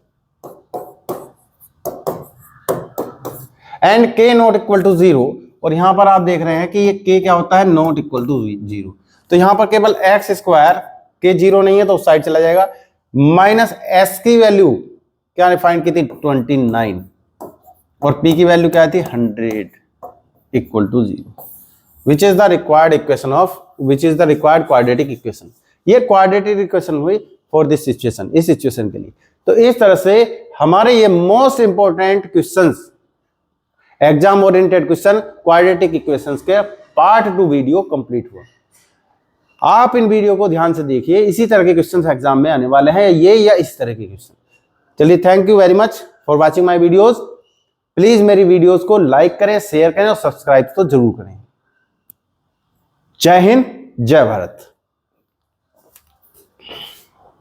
Speaker 1: and k not equal to 0, और यहां पर आप देख रहे हैं कि ये k क्या होता है नॉट इक्वल टू 0, तो यहां पर केवल x स्क्वायर k 0 नहीं है तो उस साइड चला जाएगा, माइनस s की वैल्यू क्या फाइंड की थी 29 और p की वैल्यू क्या थी 100 equal to 0, which is the required equation of, which is the required quadratic equation. ये क्वाड्रेटिक इक्वेशन हुई फॉर दिस सिचुएशन, इस सिचुएशन के लिए। तो इस तरह से हमारे ये most important questions, exam oriented question quadratic equations के पार्ट 2 वीडियो कंप्लीट हुआ। आप इन वीडियो को ध्यान से देखिए, इसी तरह के क्वेश्चंस एग्जाम में आने वाले हैं, ये या इस तरह के क्वेश्चन। चलिए thank you very much for watching my videos. Please मेरी वीडियोस को लाइक करें, शेयर करें और सब्सक्राइब तो जरूर करें। जय हिंद, जय भारत।